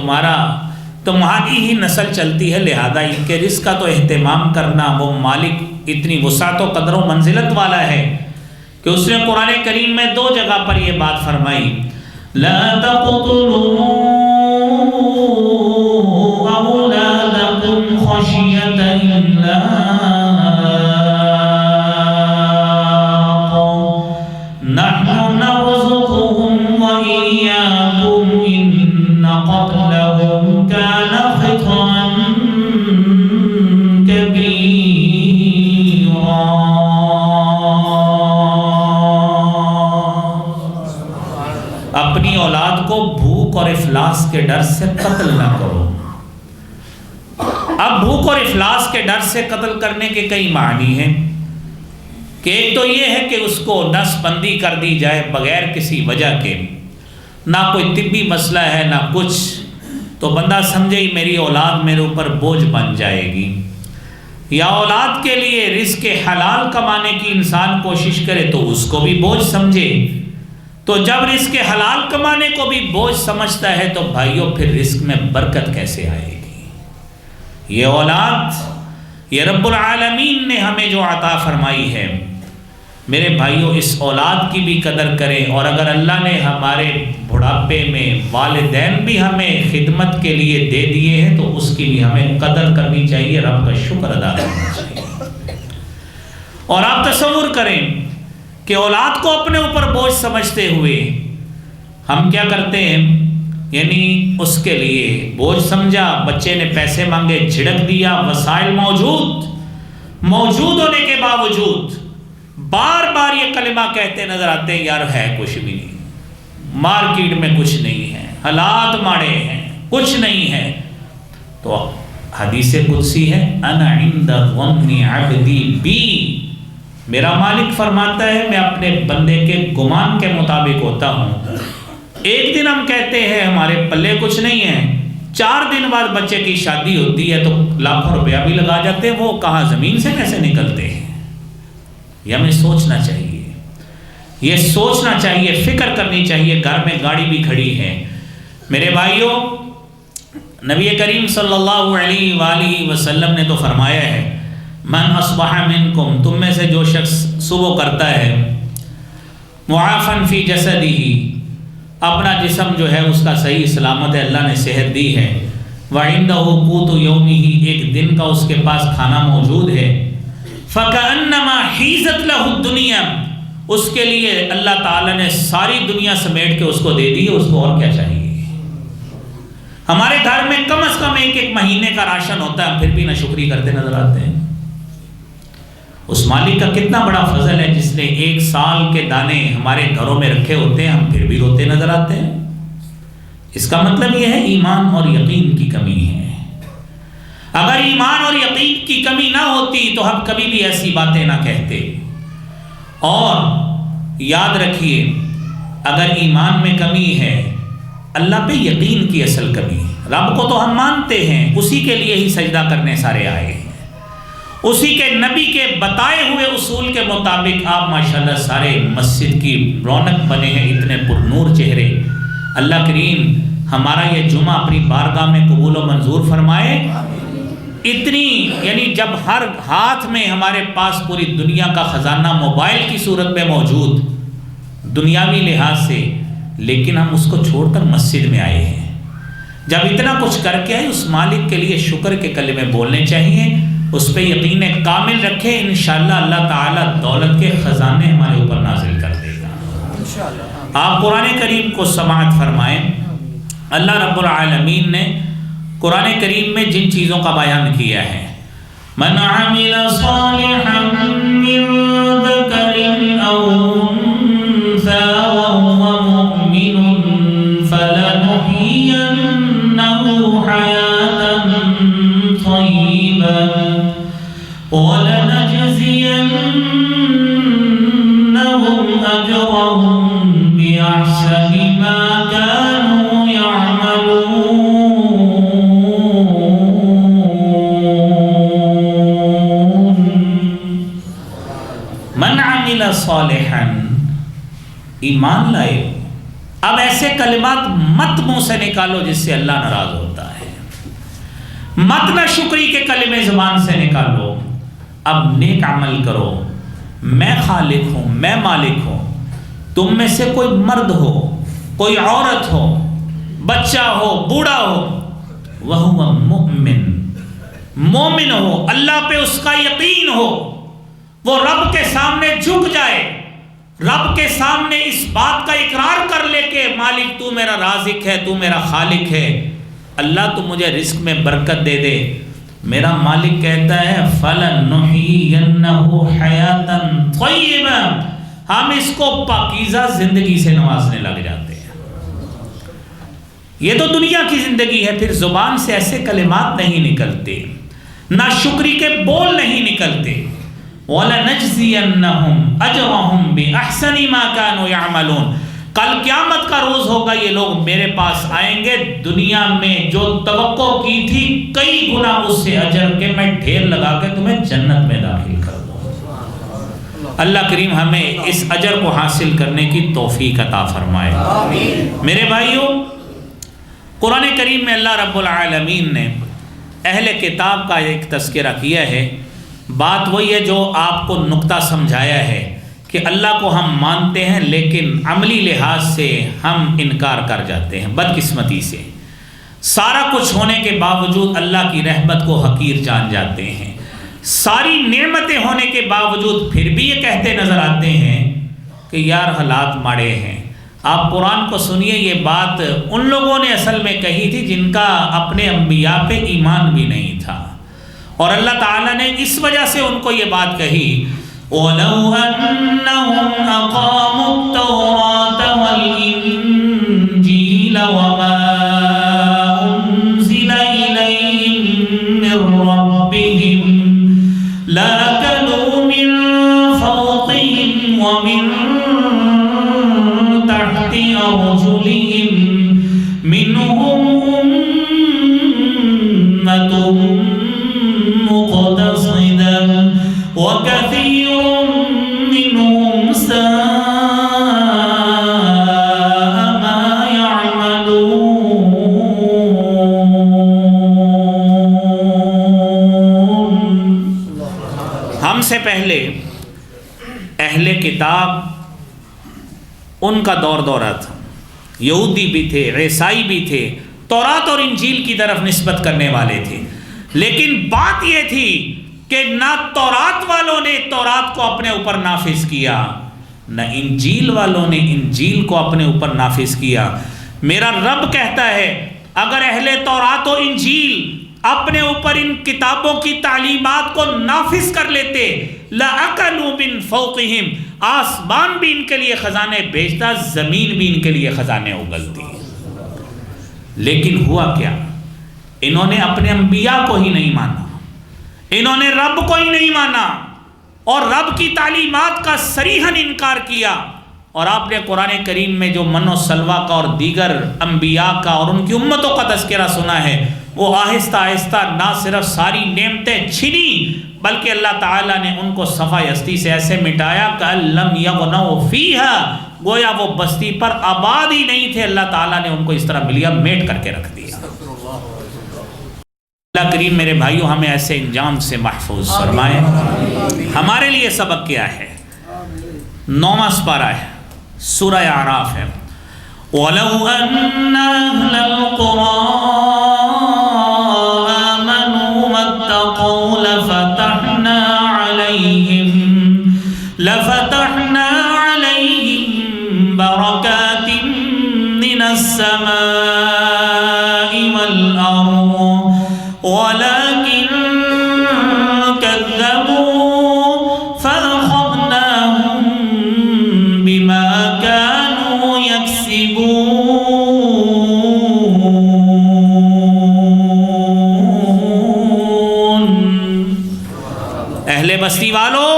تمہاری ہی نسل چلتی ہے، لہذا ان کے رزق کا تو اہتمام کرنا، وہ مالک اتنی وسعت و قدر و منزلت والا ہے کہ اس نے قرآن کریم میں 2 جگہ پر یہ بات فرمائی، لا تقتلوا أولادكم خشية إملاق نحن نرزقهم وإياكم إن قتلهم كان خطأ كبيرا۔ اپنی اولاد کو بھوک اور افلاس کے ڈر سے قتل نہ کرو۔ اب بھوک اور افلاس کے ڈر سے قتل کرنے کے کئی معنی ہیں، کہ ایک تو یہ ہے کہ اس کو نس بندی کر دی جائے بغیر کسی وجہ کے، نہ کوئی طبی مسئلہ ہے نہ کچھ، تو بندہ سمجھے ہی میری اولاد میرے اوپر بوجھ بن جائے گی، یا اولاد کے لیے رزق حلال کمانے کی انسان کوشش کرے تو اس کو بھی بوجھ سمجھے۔ تو جب رزق حلال کمانے کو بھی بوجھ سمجھتا ہے تو بھائیوں پھر رزق میں برکت کیسے آئے گی؟ یہ اولاد یہ رب العالمین نے ہمیں جو عطا فرمائی ہے، میرے بھائیوں اس اولاد کی بھی قدر کریں، اور اگر اللہ نے ہمارے بڑھاپے میں والدین بھی ہمیں خدمت کے لیے دے دیے ہیں تو اس کی بھی ہمیں قدر کرنی چاہیے، رب کا شکر ادا کرنا چاہیے۔ اور آپ تصور کریں کہ اولاد کو اپنے اوپر بوجھ سمجھتے ہوئے ہم کیا کرتے ہیں، یعنی اس کے لیے بوجھ سمجھا، بچے نے پیسے مانگے جھڑک دیا، وسائل موجود ہونے کے باوجود بار بار یہ کلمہ کہتے نظر آتے ہیں، یار ہے کچھ بھی نہیں، مارکیٹ میں کچھ نہیں ہے، حالات ماڑے ہیں، کچھ نہیں ہے. تو حدیث قدسی ہے انا عند ظن عبدی بی، میرا مالک فرماتا ہے میں اپنے بندے کے گمان کے مطابق ہوتا ہوں. ایک دن ہم کہتے ہیں ہمارے پلے کچھ نہیں ہے، 4 دن بعد بچے کی شادی ہوتی ہے تو لاکھوں روپیہ بھی لگا جاتے ہیں، وہ کہاں زمین سے کیسے نکلتے ہیں. یہ ہمیں سوچنا چاہیے، یہ سوچنا چاہیے، فکر کرنی چاہیے. گھر میں گاڑی بھی کھڑی ہے. میرے بھائیوں، نبی کریم صلی اللہ علیہ وآلہ وسلم نے تو فرمایا ہے من اصبح منکم، تم میں سے جو شخص صبح کرتا ہے معافن فی جسدہ، اپنا جسم جو ہے اس کا صحیح سلامت ہے، اللہ نے صحت دی ہے، وعندہ قوت یومہ، ایک دن کا اس کے پاس کھانا موجود ہے، فکأنما حیزت لہ الدنیا، اس کے لیے اللہ تعالیٰ نے ساری دنیا سمیٹ کے اس کو دے دی ہے، اس کو اور کیا چاہیے. ہمارے گھر میں کم از کم ایک مہینے کا راشن ہوتا ہے، ہم پھر بھی ناشکری کرتے نظر آتے ہیں. اس مالک کا کتنا بڑا فضل ہے جس نے 1 سال کے دانے ہمارے گھروں میں رکھے ہوتے ہیں، ہم پھر بھی روتے نظر آتے ہیں. اس کا مطلب یہ ہے ایمان اور یقین کی کمی ہے. اگر ایمان اور یقین کی کمی نہ ہوتی تو ہم کبھی بھی ایسی باتیں نہ کہتے. اور یاد رکھیے اگر ایمان میں کمی ہے، اللہ پہ یقین کی اصل کمی ہے. رب کو تو ہم مانتے ہیں، اسی کے لیے ہی سجدہ کرنے سارے آئے ہیں، اسی کے نبی کے بتائے ہوئے اصول کے مطابق آپ ماشاءاللہ سارے مسجد کی رونق بنے ہیں، اتنے پر نور چہرے. اللہ کریم ہمارا یہ جمعہ اپنی بارگاہ میں قبول و منظور فرمائے. اتنی یعنی جب ہر ہاتھ میں ہمارے پاس پوری دنیا کا خزانہ موبائل کی صورت میں موجود، دنیاوی لحاظ سے، لیکن ہم اس کو چھوڑ کر مسجد میں آئے ہیں. جب اتنا کچھ کر کے آئے، اس مالک کے لیے شکر کے کلمے بولنے چاہیے، اس پہ یقین کامل رکھیں. انشاءاللہ اللہ تعالیٰ دولت کے خزانے ہمارے اوپر نازل کر دے گا. آپ قرآن کریم کو سماعت فرمائیں. اللہ رب العالمین نے قرآن کریم میں جن چیزوں کا بیان کیا ہے، من عمل صالحا من ذکر او انثى وهو مؤمن فلنحيينه حياة طيبة وَلَنَجْزِيَنَّهُمْ أَجْرَهُمْ بِأَحْسَنِ مَا كَانُوا يَعْمَلُونَ. مَنْ عَمِلَ صَالِحًا، ایمان لائے. اب ایسے کلمات مت منہ سے نکالو جس سے اللہ ناراض ہوتا ہے. مت نہ شکری کے کلمے زبان سے نکالو. اب نیک عمل کرو. میں خالق ہوں، میں مالک ہوں. تم میں سے کوئی مرد ہو، کوئی عورت ہو، بچہ ہو، بوڑھا ہو، وَهُوَ مُؤْمِن، مومن ہو، اللہ پہ اس کا یقین ہو، وہ رب کے سامنے جھک جائے، رب کے سامنے اس بات کا اقرار کر لے کہ مالک تو میرا رازق ہے، تو میرا خالق ہے، اللہ تو مجھے رزق میں برکت دے دے. میرا مالک کہتا ہے فَلَنُحْيِيَنَّهُ حَيَاةً طَيِّبَةً، ہم اس کو پاکیزہ زندگی سے نوازنے لگ جاتے ہیں. یہ تو دنیا کی زندگی ہے. پھر زبان سے ایسے کلمات نہیں نکلتے، نہ شکری کے بول نہیں نکلتے. وَلَنَجْزِيَنَّهُمْ أَجْرَهُمْ بِأَحْسَنِ مَا كَانُوا يَعْمَلُونَ. کل قیامت کا روز ہوگا، یہ لوگ میرے پاس آئیں گے، دنیا میں جو توقع کی تھی کئی گنا اس سے اجر کے میں ڈھیر لگا کے تمہیں جنت میں داخل کر دوں. اللہ کریم ہمیں اس اجر کو حاصل کرنے کی توفیق عطا فرمائے. میرے بھائیوں، قرآن کریم میں اللہ رب العالمین نے اہل کتاب کا ایک تذکرہ کیا ہے. بات وہی ہے جو آپ کو نقطہ سمجھایا ہے کہ اللہ کو ہم مانتے ہیں لیکن عملی لحاظ سے ہم انکار کر جاتے ہیں. بدقسمتی سے سارا کچھ ہونے کے باوجود اللہ کی رحمت کو حقیر جان جاتے ہیں. ساری نعمتیں ہونے کے باوجود پھر بھی یہ کہتے نظر آتے ہیں کہ یار حالات ماڑے ہیں. آپ قرآن کو سنیے، یہ بات ان لوگوں نے اصل میں کہی تھی جن کا اپنے انبیاء پہ ایمان بھی نہیں تھا، اور اللہ تعالیٰ نے اس وجہ سے ان کو یہ بات کہی وَلَوْ أَنَّهُمْ أَقَامُوا التَّوْرَاةَ وَالْإِنْجِيلَ وَمَا سے پہلے اہل کتاب ان کا دورہ تھا، یہودی بھی تھے، عیسائی بھی تھے، تورات اور انجیل کی طرف نسبت کرنے والے تھے، لیکن بات یہ تھی کہ نہ تورات والوں نے تورات کو اپنے اوپر نافذ کیا، نہ انجیل والوں نے انجیل کو اپنے اوپر نافذ کیا۔ میرا رب کہتا ہے اگر اہل تورات و انجیل اپنے اوپر ان کتابوں کی تعلیمات کو نافذ کر لیتے، لَأَكَلُوا مِن فَوْقِهِمْ، آسمان بھی ان کے لیے خزانے بھیجتا، زمین بھی ان کے لیے خزانے اگلتی۔ لیکن ہوا کیا؟ انہوں نے اپنے انبیاء کو ہی نہیں مانا، انہوں نے رب کو ہی نہیں مانا، اور رب کی تعلیمات کا صریحاً انکار کیا۔ اور آپ نے قرآن کریم میں جو من و سلوہ کا اور دیگر انبیاء کا اور ان کی امتوں کا تذکرہ سنا ہے، وہ آہستہ آہستہ نہ صرف ساری نعمتیں چھنی، بلکہ اللہ تعالیٰ نے ان کو صفحہ ہستی سے ایسے مٹایا کہ لَمْ يَغْنَوْا فِيهَا، گویا وہ بستی پر آباد ہی نہیں تھے، اللہ تعالیٰ نے ان کو اس طرح ملیا میٹ کر کے رکھ دیا۔ اللہ کریم میرے بھائیوں ہمیں ایسے انجام سے محفوظ فرمائے۔ ہمارے لیے سبق کیا ہے؟ 9واں سپارہ ہے، سورہ اعراف ہے۔ وَلَوْ أَنَّ أَهْلَ الْقُرَىٰ آمَنُوا وَاتَّقَوْا لَفَتَحْنَا عَلَيْهِمْ بَرَكَاتٍ مِّنَ السَّمَاءِ وَالْأَرْضِ وَلَكِنْ كَذَّبُوا فَأَخَذْنَاهُمْ بِمَا كَانُوا يَكْسِبُونَ۔ اہل بستی والو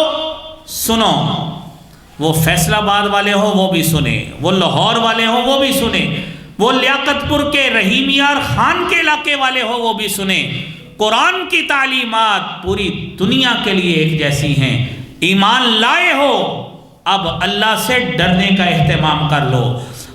سنو، وہ فیصل آباد والے ہو وہ بھی سنیں، وہ لاہور والے ہو وہ بھی سنیں، وہ لیاقت پور کے رحیم یار خان کے علاقے والے ہو وہ بھی سنیں۔ قرآن کی تعلیمات پوری دنیا کے لیے ایک جیسی ہیں۔ ایمان لائے ہو، اب اللہ سے ڈرنے کا اہتمام کر لو،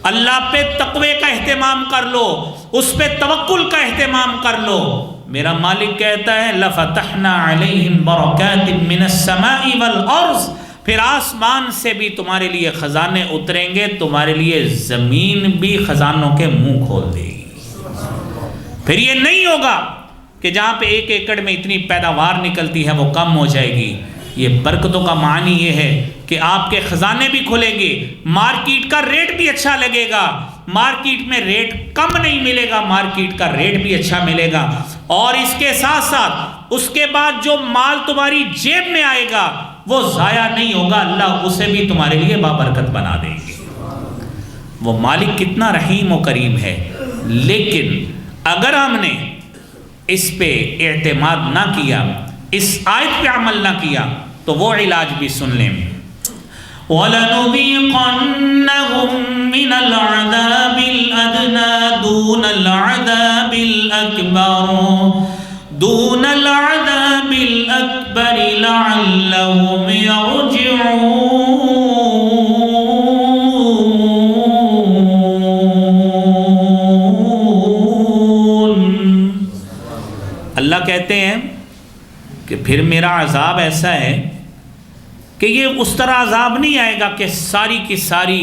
اللہ پہ تقوی کا اہتمام کر لو، اس پہ توکل کا اہتمام کر لو۔ میرا مالک کہتا ہے لَفَتَحْنَا عَلَيْهِمْ بَرَكَاتٍ مِّنَ السَّمَاءِ وَالْأَرْضِ، پھر آسمان سے بھی تمہارے لیے خزانے اتریں گے، تمہارے لیے زمین بھی خزانوں کے منہ کھول دے گی۔ پھر یہ نہیں ہوگا کہ جہاں پہ 1 ایکڑ میں اتنی پیداوار نکلتی ہے وہ کم ہو جائے گی۔ یہ برکتوں کا معنی یہ ہے کہ آپ کے خزانے بھی کھلیں گے، مارکیٹ کا ریٹ بھی اچھا لگے گا، مارکیٹ میں ریٹ کم نہیں ملے گا، مارکیٹ کا ریٹ بھی اچھا ملے گا، اور اس کے ساتھ ساتھ اس کے بعد جو مال تمہاری جیب میں آئے گا وہ ضائع نہیں ہوگا، اللہ اسے بھی تمہارے لیے بابرکت بنا دیں گے۔ وہ مالک کتنا رحیم و کریم ہے۔ لیکن اگر ہم نے اس پہ اعتماد نہ کیا، اس آیت پہ عمل نہ کیا، تو وہ علاج بھی سن لیں۔ وَلَنُذِيقَنَّهُم مِّنَ الْعَذَابِ الْأَدْنَىٰ دُونَ الْعَذَابِ الْأَكْبَرِ لَعَلَّهُمْ يَرْجِعُونَ۔ اللہ کہتے ہیں کہ پھر میرا عذاب ایسا ہے کہ یہ اس طرح عذاب نہیں آئے گا کہ ساری کی ساری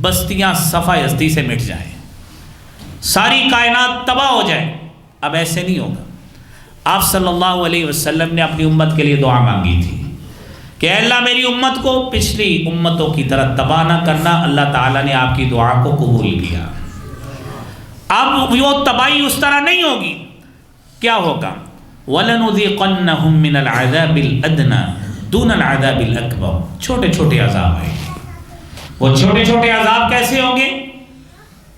بستیاں صفحہ ہستی سے مٹ جائیں، ساری کائنات تباہ ہو جائے۔ اب ایسے نہیں ہوگا۔ آپ صلی اللہ علیہ وسلم نے اپنی امت کے لیے دعا مانگی تھی کہ اے اللہ میری امت کو پچھلی امتوں کی طرح تباہ نہ کرنا۔ اللہ تعالیٰ نے آپ کی دعا کو قبول کیا۔ اب وہ تباہی اس طرح نہیں ہوگی۔ کیا ہوگا؟ وَلَنُذِيقَنَّهُم مِّنَ الْعَذَابِ الْأَدْنَىٰ دُونَ الْعَذَابِ الْأَكْبَرِ، چھوٹے چھوٹے عذاب آئیں گے۔ وہ چھوٹے چھوٹے عذاب کیسے ہوں گے؟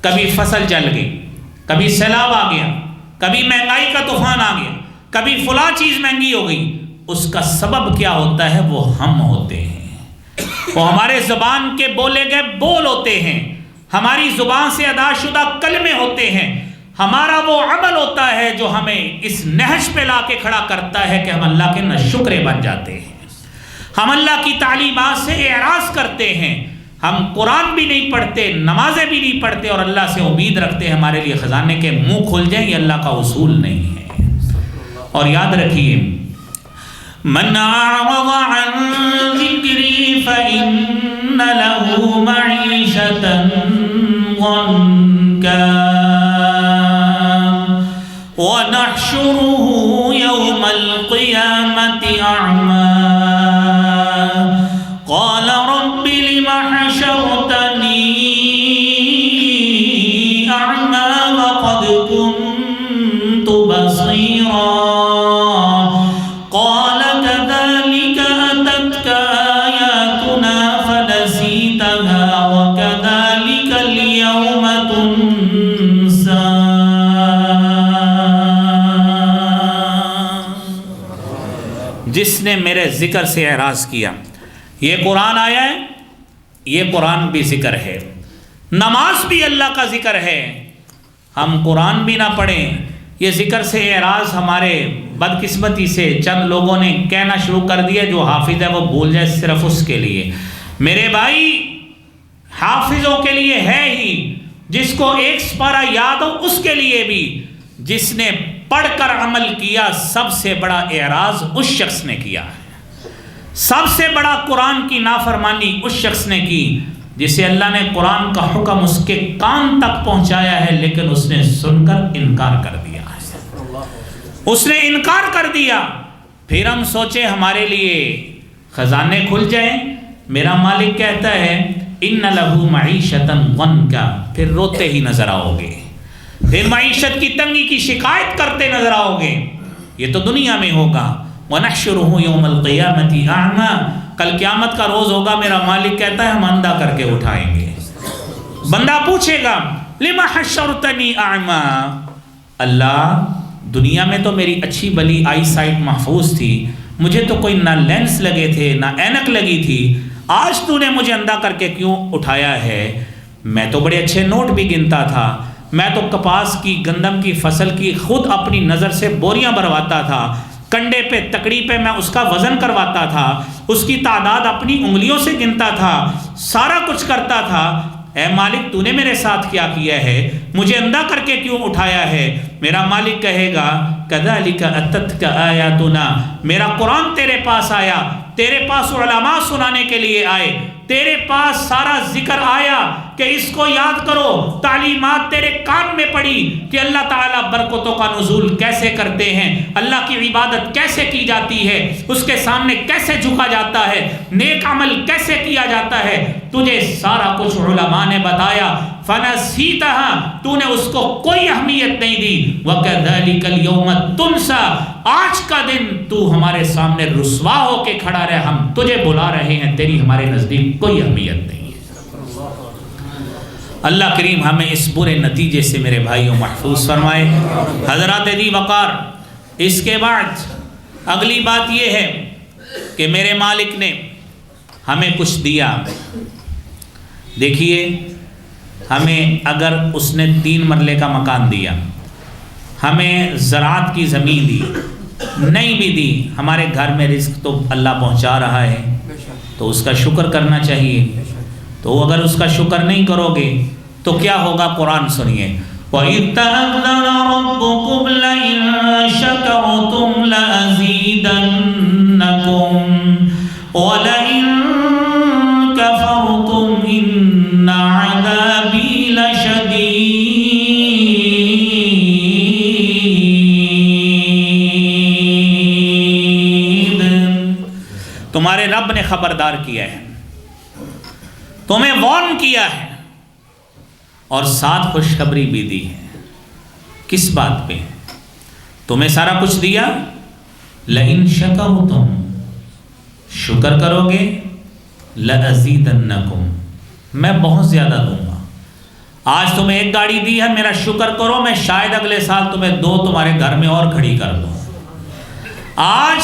کبھی فصل جل گئی، کبھی سیلاب آ گیا، کبھی مہنگائی کا طوفان آ گیا، کبھی فلاں چیز مہنگی ہو گئی۔ اس کا سبب کیا ہوتا ہے؟ وہ ہم ہوتے ہیں، وہ ہمارے زبان کے بولے گئے بول ہوتے ہیں، ہماری زبان سے ادا شدہ کلمے ہوتے ہیں، ہمارا وہ عمل ہوتا ہے جو ہمیں اس نہج پہ لا کے کھڑا کرتا ہے کہ ہم اللہ کے ناشکرے بن جاتے ہیں، ہم اللہ کی تعلیمات سے اعراض کرتے ہیں، ہم قرآن بھی نہیں پڑھتے، نمازیں بھی نہیں پڑھتے، اور اللہ سے امید رکھتے ہیں ہمارے لیے خزانے کے منہ کھل جائیں۔ یہ اللہ کا اصول نہیں ہے۔ اور یاد رکھیے من اعرض عن ذکری فإن له معیشة ضنکا ونحشره يوم القيامة أعمى قال رب لم حشرتني أعمى وقد كنت بصيرا قال كذلك أتتك آياتنا فنسيتها وكذلك اليوم تنسى. جس نے میرے ذکر سے اعراض کیا. یہ قرآن آیا ہے، یہ قرآن بھی ذکر ہے، نماز بھی اللہ کا ذکر ہے. ہم قرآن بھی نہ پڑھیں، یہ ذکر سے اعراض ہمارے بدقسمتی سے چند لوگوں نے کہنا شروع کر دیا. جو حافظ ہے وہ بھول جائے صرف اس کے لیے. میرے بھائی حافظوں کے لیے ہے ہی، جس کو ایک سپارہ یاد ہو اس کے لیے بھی. جس نے پڑھ کر عمل کیا سب سے بڑا اعراض اس شخص نے کیا ہے. سب سے بڑا قرآن کی نافرمانی اس شخص نے کی جسے اللہ نے قرآن کا حکم اس کے کان تک پہنچایا ہے لیکن اس نے سن کر انکار کر دیا ہے. اس نے انکار کر دیا. پھر ہم سوچے ہمارے لیے خزانے کھل جائیں. میرا مالک کہتا ہے ان لہو معیشتا ضنکا، پھر روتے ہی نظر آؤ گے، پھر معیشت کی تنگی کی شکایت کرتے نظر آؤ گے. یہ تو دنیا میں ہوگا. وَنَحْشُرُهُ يَوْمَ الْقِيَامَةِ أَعْمَى، کل قیامت کا روز ہوگا. میرا مالک کہتا ہے ہم اندھا کر کے اٹھائیں گے. بندہ پوچھے گا لِمَ حَشَّرْتَنِي أَعْمَى، اللہ دنیا میں تو میری اچھی بلی آئی سائٹ محفوظ تھی، مجھے تو کوئی نہ لینس لگے تھے نہ اینک لگی تھی، آج تو نے مجھے اندھا کر کے کیوں اٹھایا ہے؟ میں تو بڑے اچھے نوٹ بھی گنتا تھا، میں تو کپاس کی گندم کی فصل کی خود اپنی نظر سے بوریاں بھرواتا تھا، کنڈے پہ تکڑی پہ میں اس کا وزن کرواتا تھا، اس کی تعداد اپنی انگلیوں سے گنتا تھا، سارا کچھ کرتا تھا. اے مالک تو نے میرے ساتھ کیا کیا ہے؟ مجھے اندھا کر کے کیوں اٹھایا ہے؟ میرا مالک کہے گا کذالک اتتک آیاتنا، میرا قرآن تیرے پاس آیا، تیرے پاس علماء سنانے کے لیے آئے، تیرے پاس سارا ذکر آیا کہ اس کو یاد کرو. تعلیمات تیرے کان میں پڑی کہ اللہ تعالیٰ برکتوں کا نزول کیسے کرتے ہیں، اللہ کی عبادت کیسے کی جاتی ہے، اس کے سامنے کیسے جھکا جاتا ہے، نیک عمل کیسے کیا جاتا ہے. تجھے سارا کچھ علماء نے بتایا. فنسیتها، تو نے اس کو کوئی اہمیت نہیں دی. وَكَذَلِكَ الْيَوْمَ تُنْسَى، آج کا دن تو ہمارے سامنے رسوا ہو کے کھڑا رہے، ہم تجھے بلا رہے ہیں، تیری ہمارے نزدیک کوئی اہمیت نہیں ہے. اللہ کریم ہمیں اس برے نتیجے سے میرے بھائیوں محفوظ فرمائے. حضرات دی وقار، اس کے بعد اگلی بات یہ ہے کہ میرے مالک نے ہمیں کچھ دیا. دیکھیے ہمیں اگر اس نے 3 مرلے کا مکان دیا، ہمیں زراعت کی زمین دی، نہیں بھی دی، ہمارے گھر میں رزق تو اللہ پہنچا رہا ہے تو اس کا شکر کرنا چاہیے. تو اگر اس کا شکر نہیں کرو گے تو کیا ہوگا؟ قرآن سنیے. وَإِذْ تَأَذَّنَ رَبُّكُمْ لَئِن شَكَرْتُمْ لَأَزِيدَنَّكُمْ وَلَئِن كَفَرْتُمْ إِنَّ عَذَابِي لَشَدِيدٌ. تمہارے رب نے خبردار کیا ہے، تمہیں وارن کیا ہے اور ساتھ خوشخبری بھی دی ہے. کس بات پہ؟ تمہیں سارا کچھ دیا. لئن شکرتم، شکر کرو گے، لأزیدنکم، میں بہت زیادہ دوں گا. آج تمہیں 1 گاڑی دی ہے، میرا شکر کرو، میں شاید اگلے سال تمہیں 2 تمہارے گھر میں اور کھڑی کر دوں. آج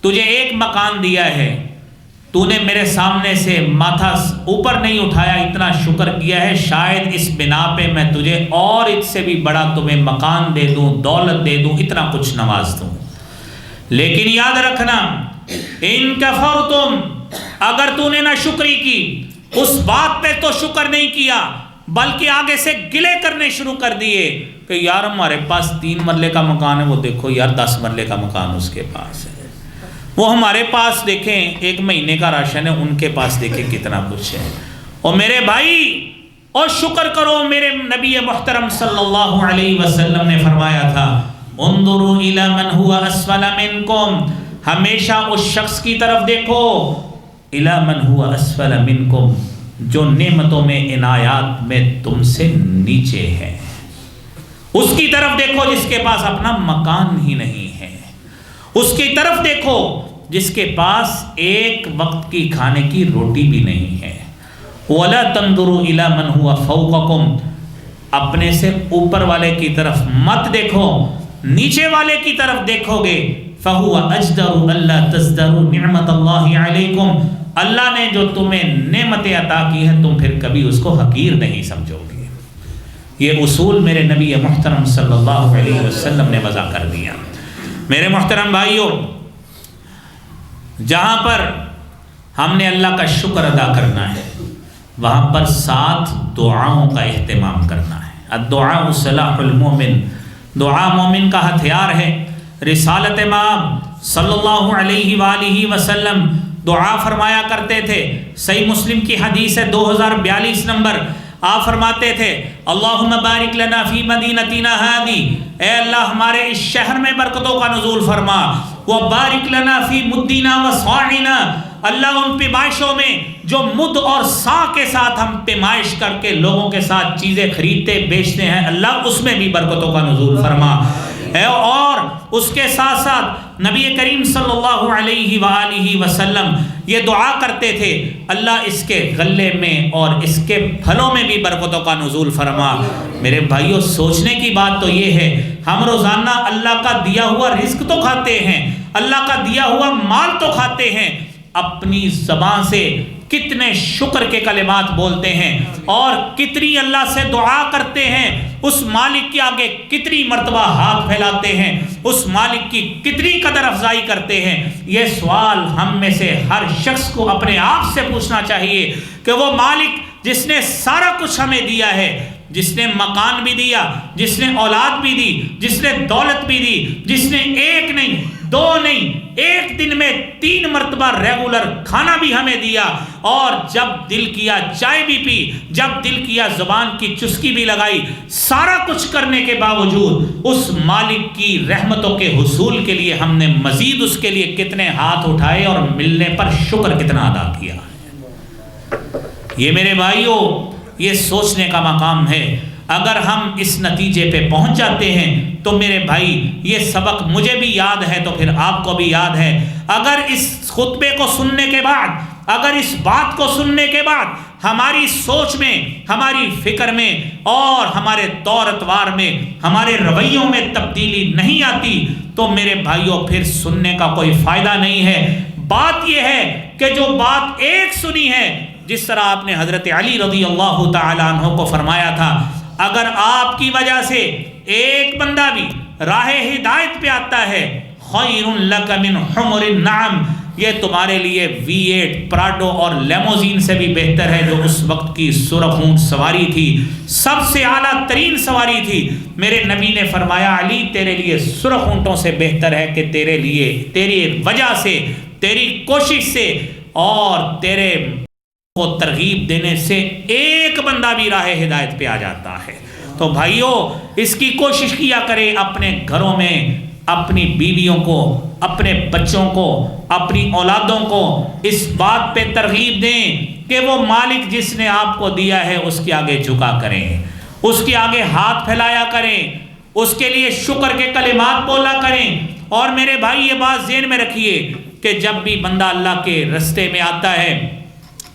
تجھے 1 مکان دیا ہے، تو نے میرے سامنے سے ماتھا اوپر نہیں اٹھایا، اتنا شکر کیا ہے، شاید اس بنا پہ میں تجھے اور اس سے بھی بڑا تمہیں مکان دے دوں، دولت دے دوں، اتنا کچھ نواز دوں. لیکن یاد رکھنا، ان کفرتم، اگر تو نے نہ شکری کی، اس بات پہ تو شکر نہیں کیا بلکہ آگے سے گلے کرنے شروع کر دیے کہ یار ہمارے پاس 3 مرلے کا مکان ہے، وہ دیکھو یار 10 مرلے کا مکان اس کے پاس ہے. وہ ہمارے پاس دیکھیں 1 مہینے کا راشن ہے، ان کے پاس دیکھیں کتنا کچھ ہے۔ اور میرے بھائی اور شکر کرو، میرے نبی محترم صلی اللہ علیہ وسلم نے فرمایا تھا انظروا الی من هو اسفل منکم، ہمیشہ اس شخص کی طرف دیکھو الی من هو اسفل منکم، جو نعمتوں میں عنایات میں تم سے نیچے ہے۔ اس کی طرف دیکھو جس کے پاس اپنا مکان ہی نہیں ہے، اس کی طرف دیکھو جس کے پاس ایک وقت کی کھانے کی روٹی بھی نہیں ہے۔ وَلَا تَنْظُرُوا إِلَى مَنْ هُوَ فَوْقَكُمْ، اپنے سے اوپر والے کی طرف مت دیکھو، نیچے والے کی طرف دیکھو گے۔ فَهُوَ أَجْدَرُ أَلَّا تَزْدَرُوا نِعْمَةَ اللَّهِ عَلَيْكُمْ، اللہ نے جو تمہیں نعمتیں عطا کی ہیں تم پھر کبھی اس کو حقیر نہیں سمجھو گے۔ یہ اصول میرے نبی محترم صلی اللہ علیہ وسلم نے وضع کر دیا۔ میرے محترم بھائیوں، جہاں پر ہم نے اللہ کا شکر ادا کرنا ہے وہاں پر 7 دعاؤں کا اہتمام کرنا ہے۔ الدعاء سلاح المومن، دعا مومن کا ہتھیار ہے۔ رسالت مآب صلی اللہ علیہ وآلہ وسلم دعا فرمایا کرتے تھے۔ صحیح مسلم کی حدیث ہے 2042 نمبر، آپ فرماتے تھے اللہم بارک لنا فی مدینتنا ہادی، اے اللہ ہمارے اس شہر میں برکتوں کا نزول فرما، وبارک لنا فی مدینا وصاعنا، اللہ ان پیمائشوں میں جو مد اور سا کے ساتھ ہم پیمائش کر کے لوگوں کے ساتھ چیزیں خریدتے بیچتے ہیں، اللہ اس میں بھی برکتوں کا نزول فرما۔ اور اس کے ساتھ ساتھ نبی کریم صلی اللہ علیہ وآلہ وسلم یہ دعا کرتے تھے اللہ اس کے غلے میں اور اس کے پھلوں میں بھی برکتوں کا نزول فرما۔ میرے بھائیوں، سوچنے کی بات تو یہ ہے ہم روزانہ اللہ کا دیا ہوا رزق تو کھاتے ہیں، اللہ کا دیا ہوا مال تو کھاتے ہیں، اپنی زبان سے کتنے شکر کے کلمات بولتے ہیں اور کتنی اللہ سے دعا کرتے ہیں، اس مالک کے آگے کتنی مرتبہ ہاتھ پھیلاتے ہیں، اس مالک کی کتنی قدر افزائی کرتے ہیں۔ یہ سوال ہم میں سے ہر شخص کو اپنے آپ سے پوچھنا چاہیے کہ وہ مالک جس نے سارا کچھ ہمیں دیا ہے، جس نے مکان بھی دیا، جس نے اولاد بھی دی، جس نے دولت بھی دی، جس نے 1 نہیں 2 نہیں 1 دن میں 3 مرتبہ ریگولر کھانا بھی ہمیں دیا، اور جب دل کیا چائے بھی پی، جب دل کیا زبان کی چسکی بھی لگائی، سارا کچھ کرنے کے باوجود اس مالک کی رحمتوں کے حصول کے لیے ہم نے مزید اس کے لیے کتنے ہاتھ اٹھائے اور ملنے پر شکر کتنا ادا کیا۔ یہ میرے بھائیوں یہ سوچنے کا مقام ہے۔ اگر ہم اس نتیجے پہ پہنچ جاتے ہیں تو میرے بھائی یہ سبق مجھے بھی یاد ہے تو پھر آپ کو بھی یاد ہے۔ اگر اس خطبے کو سننے کے بعد، اگر اس بات کو سننے کے بعد ہماری سوچ میں، ہماری فکر میں اور ہمارے طور اتوار میں، ہمارے رویوں میں تبدیلی نہیں آتی تو میرے بھائیوں پھر سننے کا کوئی فائدہ نہیں ہے۔ بات یہ ہے کہ جو بات ایک سنی ہے، جس طرح آپ نے حضرت علی رضی اللہ تعالیٰ عنہ کو فرمایا تھا، اگر آپ کی وجہ سے ایک بندہ بھی راہ ہدایت پہ آتا ہے، خیر لک من حمر النعم، یہ تمہارے لیے V8 پراڈو اور لیموزین سے بھی بہتر ہے، جو اس وقت کی سرخ اونٹ سواری تھی، سب سے اعلیٰ ترین سواری تھی۔ میرے نبی نے فرمایا علی تیرے لیے سرخ اونٹوں سے بہتر ہے کہ تیرے لیے تیری وجہ سے، تیری کوشش سے اور تیرے کو ترغیب دینے سے ایک بندہ بھی راہ ہدایت پہ آ جاتا ہے۔ تو بھائیوں اس کی کوشش کیا کریں، اپنے گھروں میں اپنی بیویوں کو، اپنے بچوں کو، اپنی اولادوں کو اس بات پہ ترغیب دیں کہ وہ مالک جس نے آپ کو دیا ہے اس کے آگے جھکا کریں، اس کے آگے ہاتھ پھیلایا کریں، اس کے لیے شکر کے کلمات بولا کریں۔ اور میرے بھائی یہ بات ذہن میں رکھیے کہ جب بھی بندہ اللہ کے رستے میں آتا ہے،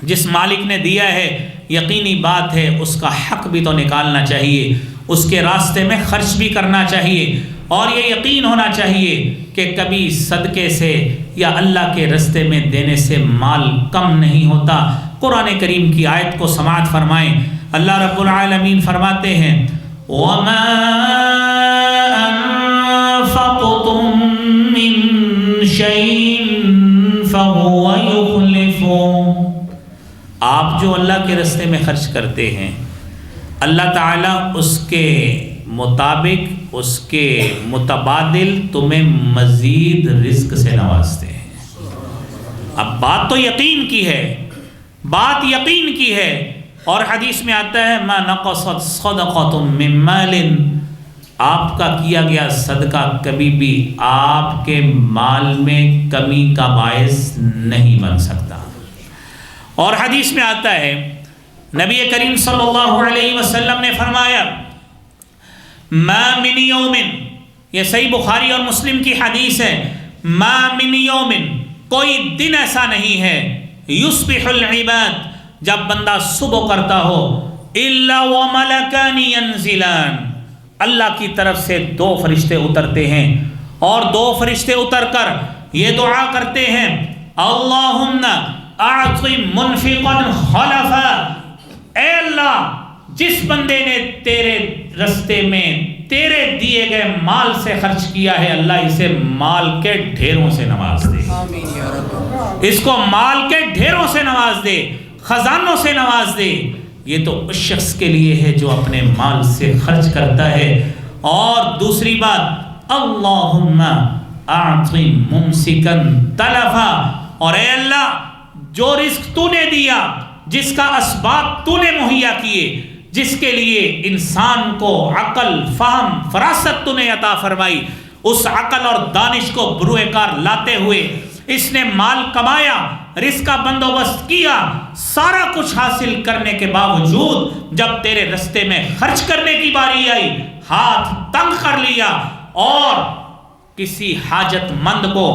جس مالک نے دیا ہے، یقینی بات ہے اس کا حق بھی تو نکالنا چاہیے، اس کے راستے میں خرچ بھی کرنا چاہیے، اور یہ یقین ہونا چاہیے کہ کبھی صدقے سے یا اللہ کے راستے میں دینے سے مال کم نہیں ہوتا۔ قرآن کریم کی آیت کو سماعت فرمائیں، اللہ رب العالمین فرماتے ہیں وَمَا أَنفَقْتُم مِّن شَيْءٍ فَهُوَ يُخْلِفُهُ، آپ جو اللہ کے راستے میں خرچ کرتے ہیں اللہ تعالیٰ اس کے مطابق، اس کے متبادل تمہیں مزید رزق سے نوازتے ہیں۔ اب بات تو یقین کی ہے، بات یقین کی ہے، اور حدیث میں آتا ہے ما نقصت صدقۃ من مال، آپ کا کیا گیا صدقہ کبھی بھی آپ کے مال میں کمی کا باعث نہیں بن سکتا۔ اور حدیث میں آتا ہے نبی کریم صلی اللہ علیہ وسلم نے فرمایا ما من یوم، یہ صحیح بخاری اور مسلم کی حدیث ہے، ما من یوم، کوئی دن ایسا نہیں ہے، یصبح العباد، جب بندہ صبح کرتا ہو، الا وملکان ینزلان، اللہ کی طرف سے 2 فرشتے اترتے ہیں، اور 2 فرشتے اتر کر یہ دعا کرتے ہیں اللہم اعط منفقا خلفا، اے اللہ جس بندے نے تیرے رستے میں تیرے دیے گئے مال سے خرچ کیا ہے، اللہ اسے مال کے ڈھیروں سے نواز دے، اس کو مال کے ڈھیروں سے نواز دے، خزانوں سے نواز دے۔ یہ تو اس شخص کے لیے ہے جو اپنے مال سے خرچ کرتا ہے۔ اور دوسری بات اللہم اعط ممسکا تلفا، اور اے اللہ جو رزق تو نے دیا، جس کا اسباب تو نے مہیا کیے، جس کے لیے انسان کو عقل، فہم، فراست تو نے عطا فرمائی، اس عقل اور دانش کو بروئے کار لاتے ہوئے اس نے مال کمایا، رزق کا بندوبست کیا، سارا کچھ حاصل کرنے کے باوجود جب تیرے رستے میں خرچ کرنے کی باری آئی، ہاتھ تنگ کر لیا، اور کسی حاجت مند کو،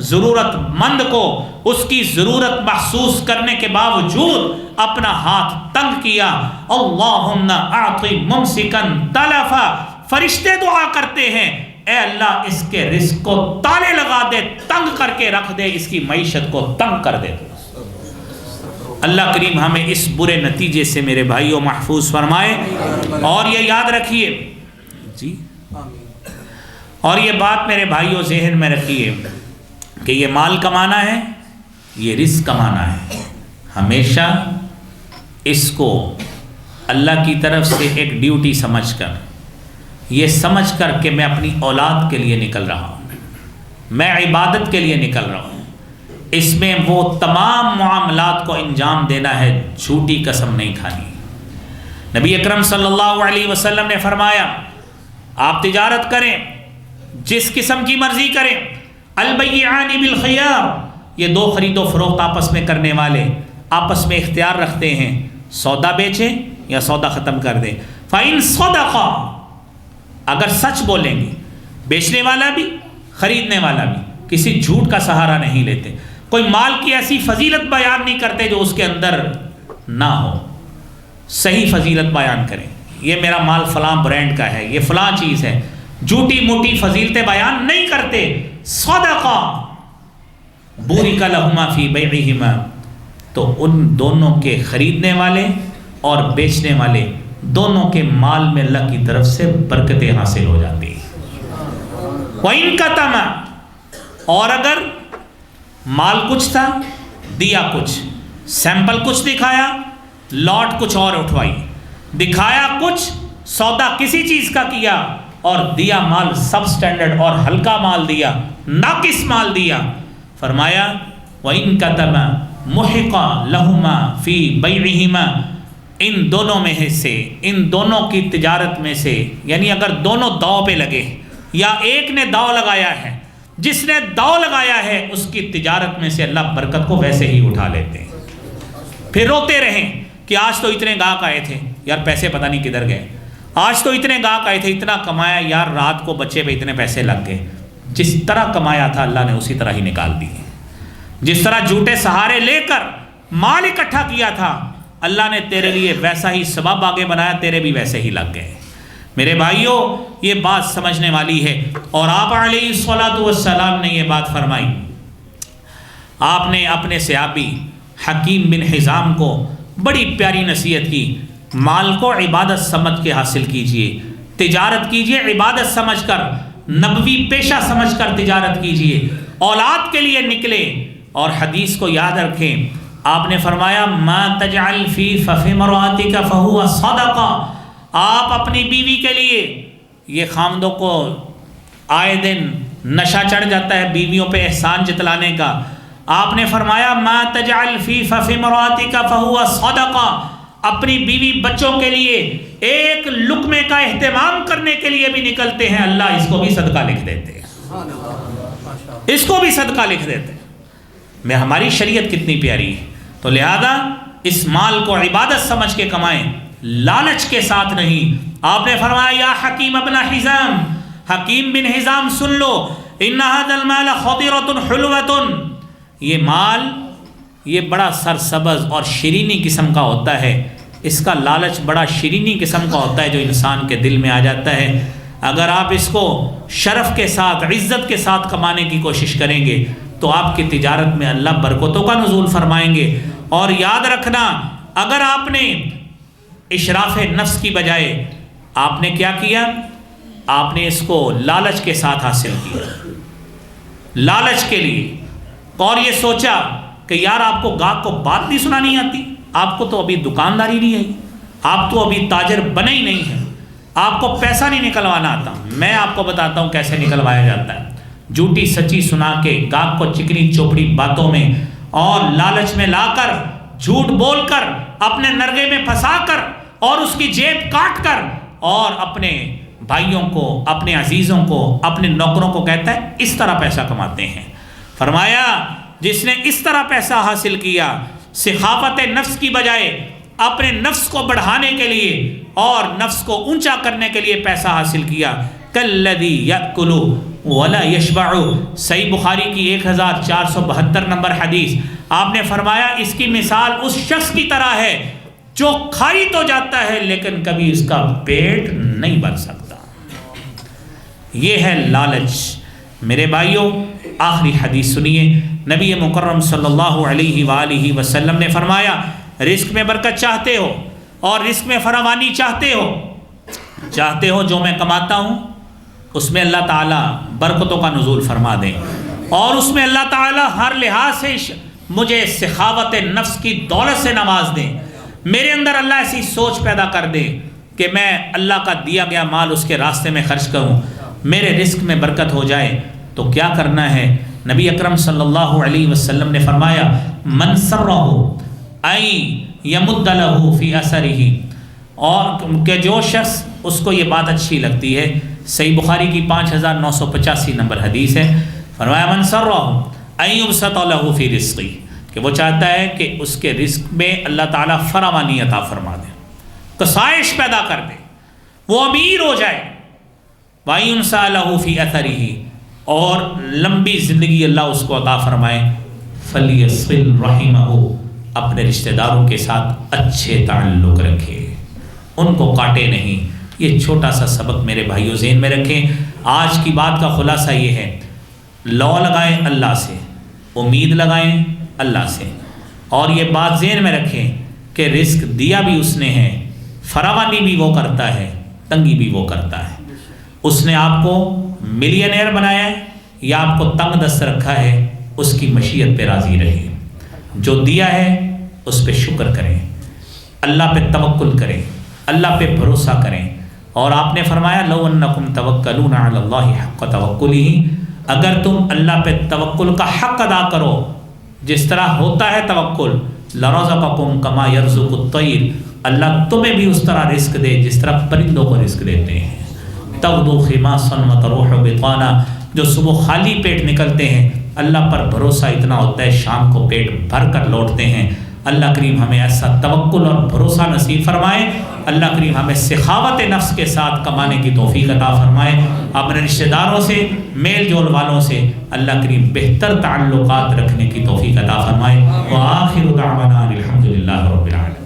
ضرورت مند کو اس کی ضرورت محسوس کرنے کے باوجود اپنا ہاتھ تنگ کیا، اللہم اعطی ممسکا تلفا، فرشتے دعا کرتے ہیں اے اللہ اس کے رزق کو تالے لگا دے، تنگ کر کے رکھ دے، اس کی معیشت کو تنگ کر دے۔ اللہ کریم ہمیں اس برے نتیجے سے میرے بھائیوں محفوظ فرمائے۔ اور یہ یاد رکھیے جی، اور یہ بات میرے بھائیوں ذہن میں رکھیے کہ یہ مال کمانا ہے، یہ رزق کمانا ہے، ہمیشہ اس کو اللہ کی طرف سے ایک ڈیوٹی سمجھ کر، یہ سمجھ کر کہ میں اپنی اولاد کے لیے نکل رہا ہوں، میں عبادت کے لیے نکل رہا ہوں، اس میں وہ تمام معاملات کو انجام دینا ہے، جھوٹی قسم نہیں کھانی۔ نبی اکرم صلی اللہ علیہ وسلم نے فرمایا آپ تجارت کریں، جس قسم کی مرضی کریں، البیعان بالخیار، یہ 2 خرید و فروخت آپس میں کرنے والے آپس میں اختیار رکھتے ہیں، سودا بیچیں یا سودا ختم کر دیں۔ فَإِن صَدَقَا، اگر سچ بولیں گے، بیچنے والا بھی خریدنے والا بھی کسی جھوٹ کا سہارا نہیں لیتے، کوئی مال کی ایسی فضیلت بیان نہیں کرتے جو اس کے اندر نہ ہو، صحیح فضیلت بیان کریں، یہ میرا مال فلاں برانڈ کا ہے، یہ فلاں چیز ہے، جھوٹی موٹی فضیلتیں بیان نہیں کرتے۔ صدقہ بورک لہما فی بیعہما، تو ان دونوں کے خریدنے والے اور بیچنے والے دونوں کے مال میں اللہ کی طرف سے برکتیں حاصل ہو جاتی ہیں۔ وَإِن كَتَمَ، اور اگر مال کچھ تھا دیا کچھ، سیمپل کچھ دکھایا لاٹ کچھ اور اٹھوائی، دکھایا کچھ سودا کسی چیز کا کیا اور دیا مال سب سٹینڈرڈ اور ہلکا مال دیا، ناقص مال دیا، فرمایا وَإِن كَتَمَ مُحِقَ لَهُمَا فِي بَيْعِهِمَا، ان دونوں میں سے، ان دونوں کی تجارت میں سے، یعنی اگر دونوں داؤ پہ لگے یا ایک نے داؤ لگایا ہے، جس نے داؤ لگایا ہے اس کی تجارت میں سے اللہ برکت کو ویسے ہی اٹھا لیتے ہیں۔ پھر روتے رہیں کہ آج تو اتنے گاہک آئے تھے یار، پیسے پتہ نہیں کدھر گئے، آج تو اتنے گاہک آئے تھے، اتنا کمایا یار، رات کو بچے پہ اتنے پیسے لگ گئے۔ جس طرح کمایا تھا اللہ نے اسی طرح ہی نکال دیے، جس طرح جھوٹے سہارے لے کر مال اکٹھا کیا تھا اللہ نے تیرے لیے ویسا ہی سبب آگے بنایا، تیرے بھی ویسے ہی لگ گئے۔ میرے بھائیوں یہ بات سمجھنے والی ہے، اور آپ علیہ الصلوۃ والسلام نے یہ بات فرمائی، آپ نے اپنے صحابی حکیم بن حزام کو بڑی پیاری نصیحت کی، مال کو عبادت سمجھ کے حاصل کیجئے، تجارت کیجئے عبادت سمجھ کر، نبوی پیشہ سمجھ کر تجارت کیجئے، اولاد کے لیے نکلے۔ اور حدیث کو یاد رکھیں، آپ نے فرمایا ما تجعل فی فم امرأتک فہو صدقہ، آپ اپنی بیوی کے لیے، یہ خامدوں کو آئے دن نشہ چڑھ جاتا ہے بیویوں پہ احسان جتلانے کا، آپ نے فرمایا ما تجعل فی فی امراتک فہو صدقہ، اپنی بیوی بچوں کے لیے ایک لقمے کا اہتمام کرنے کے لیے بھی نکلتے ہیں، اللہ اس کو بھی صدقہ لکھ دیتے ہیں، اس کو بھی صدقہ لکھ دیتے ہیں۔ میں ہماری شریعت کتنی پیاری ہے۔ تو لہذا اس مال کو عبادت سمجھ کے کمائیں، لالچ کے ساتھ نہیں۔ آپ نے فرمایا یا حکیم ابن حزام، حکیم بن حزام سن لو، ان هذا المال خضرۃ حلوۃ، یہ مال یہ بڑا سرسبز اور شیرینی قسم کا ہوتا ہے، اس کا لالچ بڑا شیرینی قسم کا ہوتا ہے جو انسان کے دل میں آ جاتا ہے۔ اگر آپ اس کو شرف کے ساتھ عزت کے ساتھ کمانے کی کوشش کریں گے تو آپ کی تجارت میں اللہ برکتوں کا نزول فرمائیں گے۔ اور یاد رکھنا، اگر آپ نے اشراف نفس کی بجائے آپ نے کیا کیا، آپ نے اس کو لالچ کے ساتھ حاصل کیا، لالچ کے لیے، اور یہ سوچا کہ یار آپ کو گاہک کو بات نہیں سنانی آتی، آپ کو تو ابھی دکانداری نہیں آئی، آپ تو ابھی تاجر بنے ہی نہیں ہیں، آپ کو پیسہ نہیں نکلوانا آتا۔ میں آپ کو بتاتا ہوں کیسے نکلوایا جاتا ہے۔ جھوٹی سچی سنا کے گاہک کو چکنی چوپڑی باتوں میں اور لالچ میں لا کر، جھوٹ بول کر، اپنے نرغے میں پھنسا کر اور اس کی جیب کاٹ کر، اور اپنے بھائیوں کو، اپنے عزیزوں کو، اپنے نوکروں کو کہتا ہے اس طرح پیسہ کماتے ہیں۔ فرمایا جس نے اس طرح پیسہ حاصل کیا، سخاوت نفس کی بجائے اپنے نفس کو بڑھانے کے لیے اور نفس کو اونچا کرنے کے لیے پیسہ حاصل کیا، کالذی یأکل ولا یشبع، صحیح بخاری کی 1472 نمبر حدیث، آپ نے فرمایا اس کی مثال اس شخص کی طرح ہے جو کھائی تو جاتا ہے لیکن کبھی اس کا پیٹ نہیں بھر سکتا۔ یہ ہے لالچ۔ میرے بھائیوں، آخری حدیث سنیے، نبی مکرم صلی اللہ علیہ وآلہ وسلم نے فرمایا رزق میں برکت چاہتے ہو اور رزق میں فراوانی چاہتے ہو جو میں کماتا ہوں اس میں اللہ تعالیٰ برکتوں کا نزول فرما دیں، اور اس میں اللہ تعالیٰ ہر لحاظ سے مجھے سخاوت نفس کی دولت سے نواز دیں، میرے اندر اللہ ایسی سوچ پیدا کر دے کہ میں اللہ کا دیا گیا مال اس کے راستے میں خرچ کروں، میرے رزق میں برکت ہو جائے۔ تو کیا کرنا ہے؟ نبی اکرم صلی اللہ علیہ وسلم نے فرمایا من سرہ ان یمد لہ فی اثرہ، اور کہ جو شخص اس کو یہ بات اچھی لگتی ہے، صحیح بخاری کی 5985 نمبر حدیث ہے، فرمایا من سرہ ان یبسط لہ فی رزقہ، کہ وہ چاہتا ہے کہ اس کے رزق میں اللہ تعالیٰ فراوانی عطا فرما دے، کسائش پیدا کر دے، وہ امیر ہو جائے، وَيُنْسَى لَهُ فِي أَثَرِهِ، اور لمبی زندگی اللہ اس کو عطا فرمائے، فَلْيَصِلْ رَحِمَهُ، اپنے رشتہ داروں کے ساتھ اچھے تعلق رکھے، ان کو کاٹے نہیں۔ یہ چھوٹا سا سبق میرے بھائیوں ذہن میں رکھیں۔ آج کی بات کا خلاصہ یہ ہے، لو لگائیں اللہ سے، امید لگائیں اللہ سے، اور یہ بات ذہن میں رکھیں کہ رزق دیا بھی اس نے ہے، فراوانی بھی وہ کرتا ہے، تنگی بھی وہ کرتا ہے۔ اس نے آپ کو ملینئر بنایا ہے یا آپ کو تنگ دست رکھا ہے، اس کی مشیت پہ راضی رہے، جو دیا ہے اس پہ شکر کریں، اللہ پہ توکل کریں، اللہ پہ بھروسہ کریں۔ اور آپ نے فرمایا لو انکم توکلون علی اللہ حق توکلہ، اگر تم اللہ پہ توکل کا حق ادا کرو جس طرح ہوتا ہے توکل، لرزقکم کما یرزق الطیر، اللہ تمہیں بھی اس طرح رزق دے جس طرح پرندوں کو رزق دیتے ہیں۔ تغدو خماصا وتروح بطانا، جو صبح خالی پیٹ نکلتے ہیں، اللہ پر بھروسہ اتنا ہوتا ہے شام کو پیٹ بھر کر لوٹتے ہیں۔ اللہ کریم ہمیں ایسا توکل اور بھروسہ نصیب فرمائے، اللہ کریم ہمیں سخاوت نفس کے ساتھ کمانے کی توفیق عطا فرمائے، اپنے رشتہ داروں سے، میل جول والوں سے اللہ کریم بہتر تعلقات رکھنے کی توفیق عطا فرمائے۔ وآخر دعوانا الحمدللہ رب العالمین۔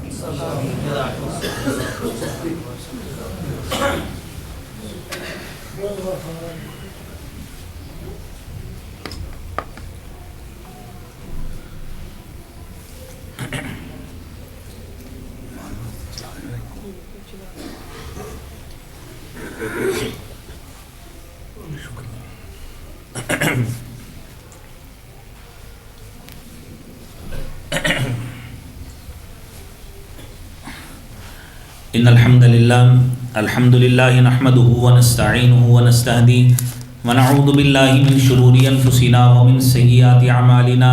ان الحمد للہ نحمده ونستعینه ونستهدیه ونعوذ باللہ من شرور انفسنا ومن سیئات اعمالنا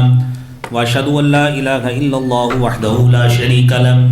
واشهد ان لا اله الا الله وحده لا شريك له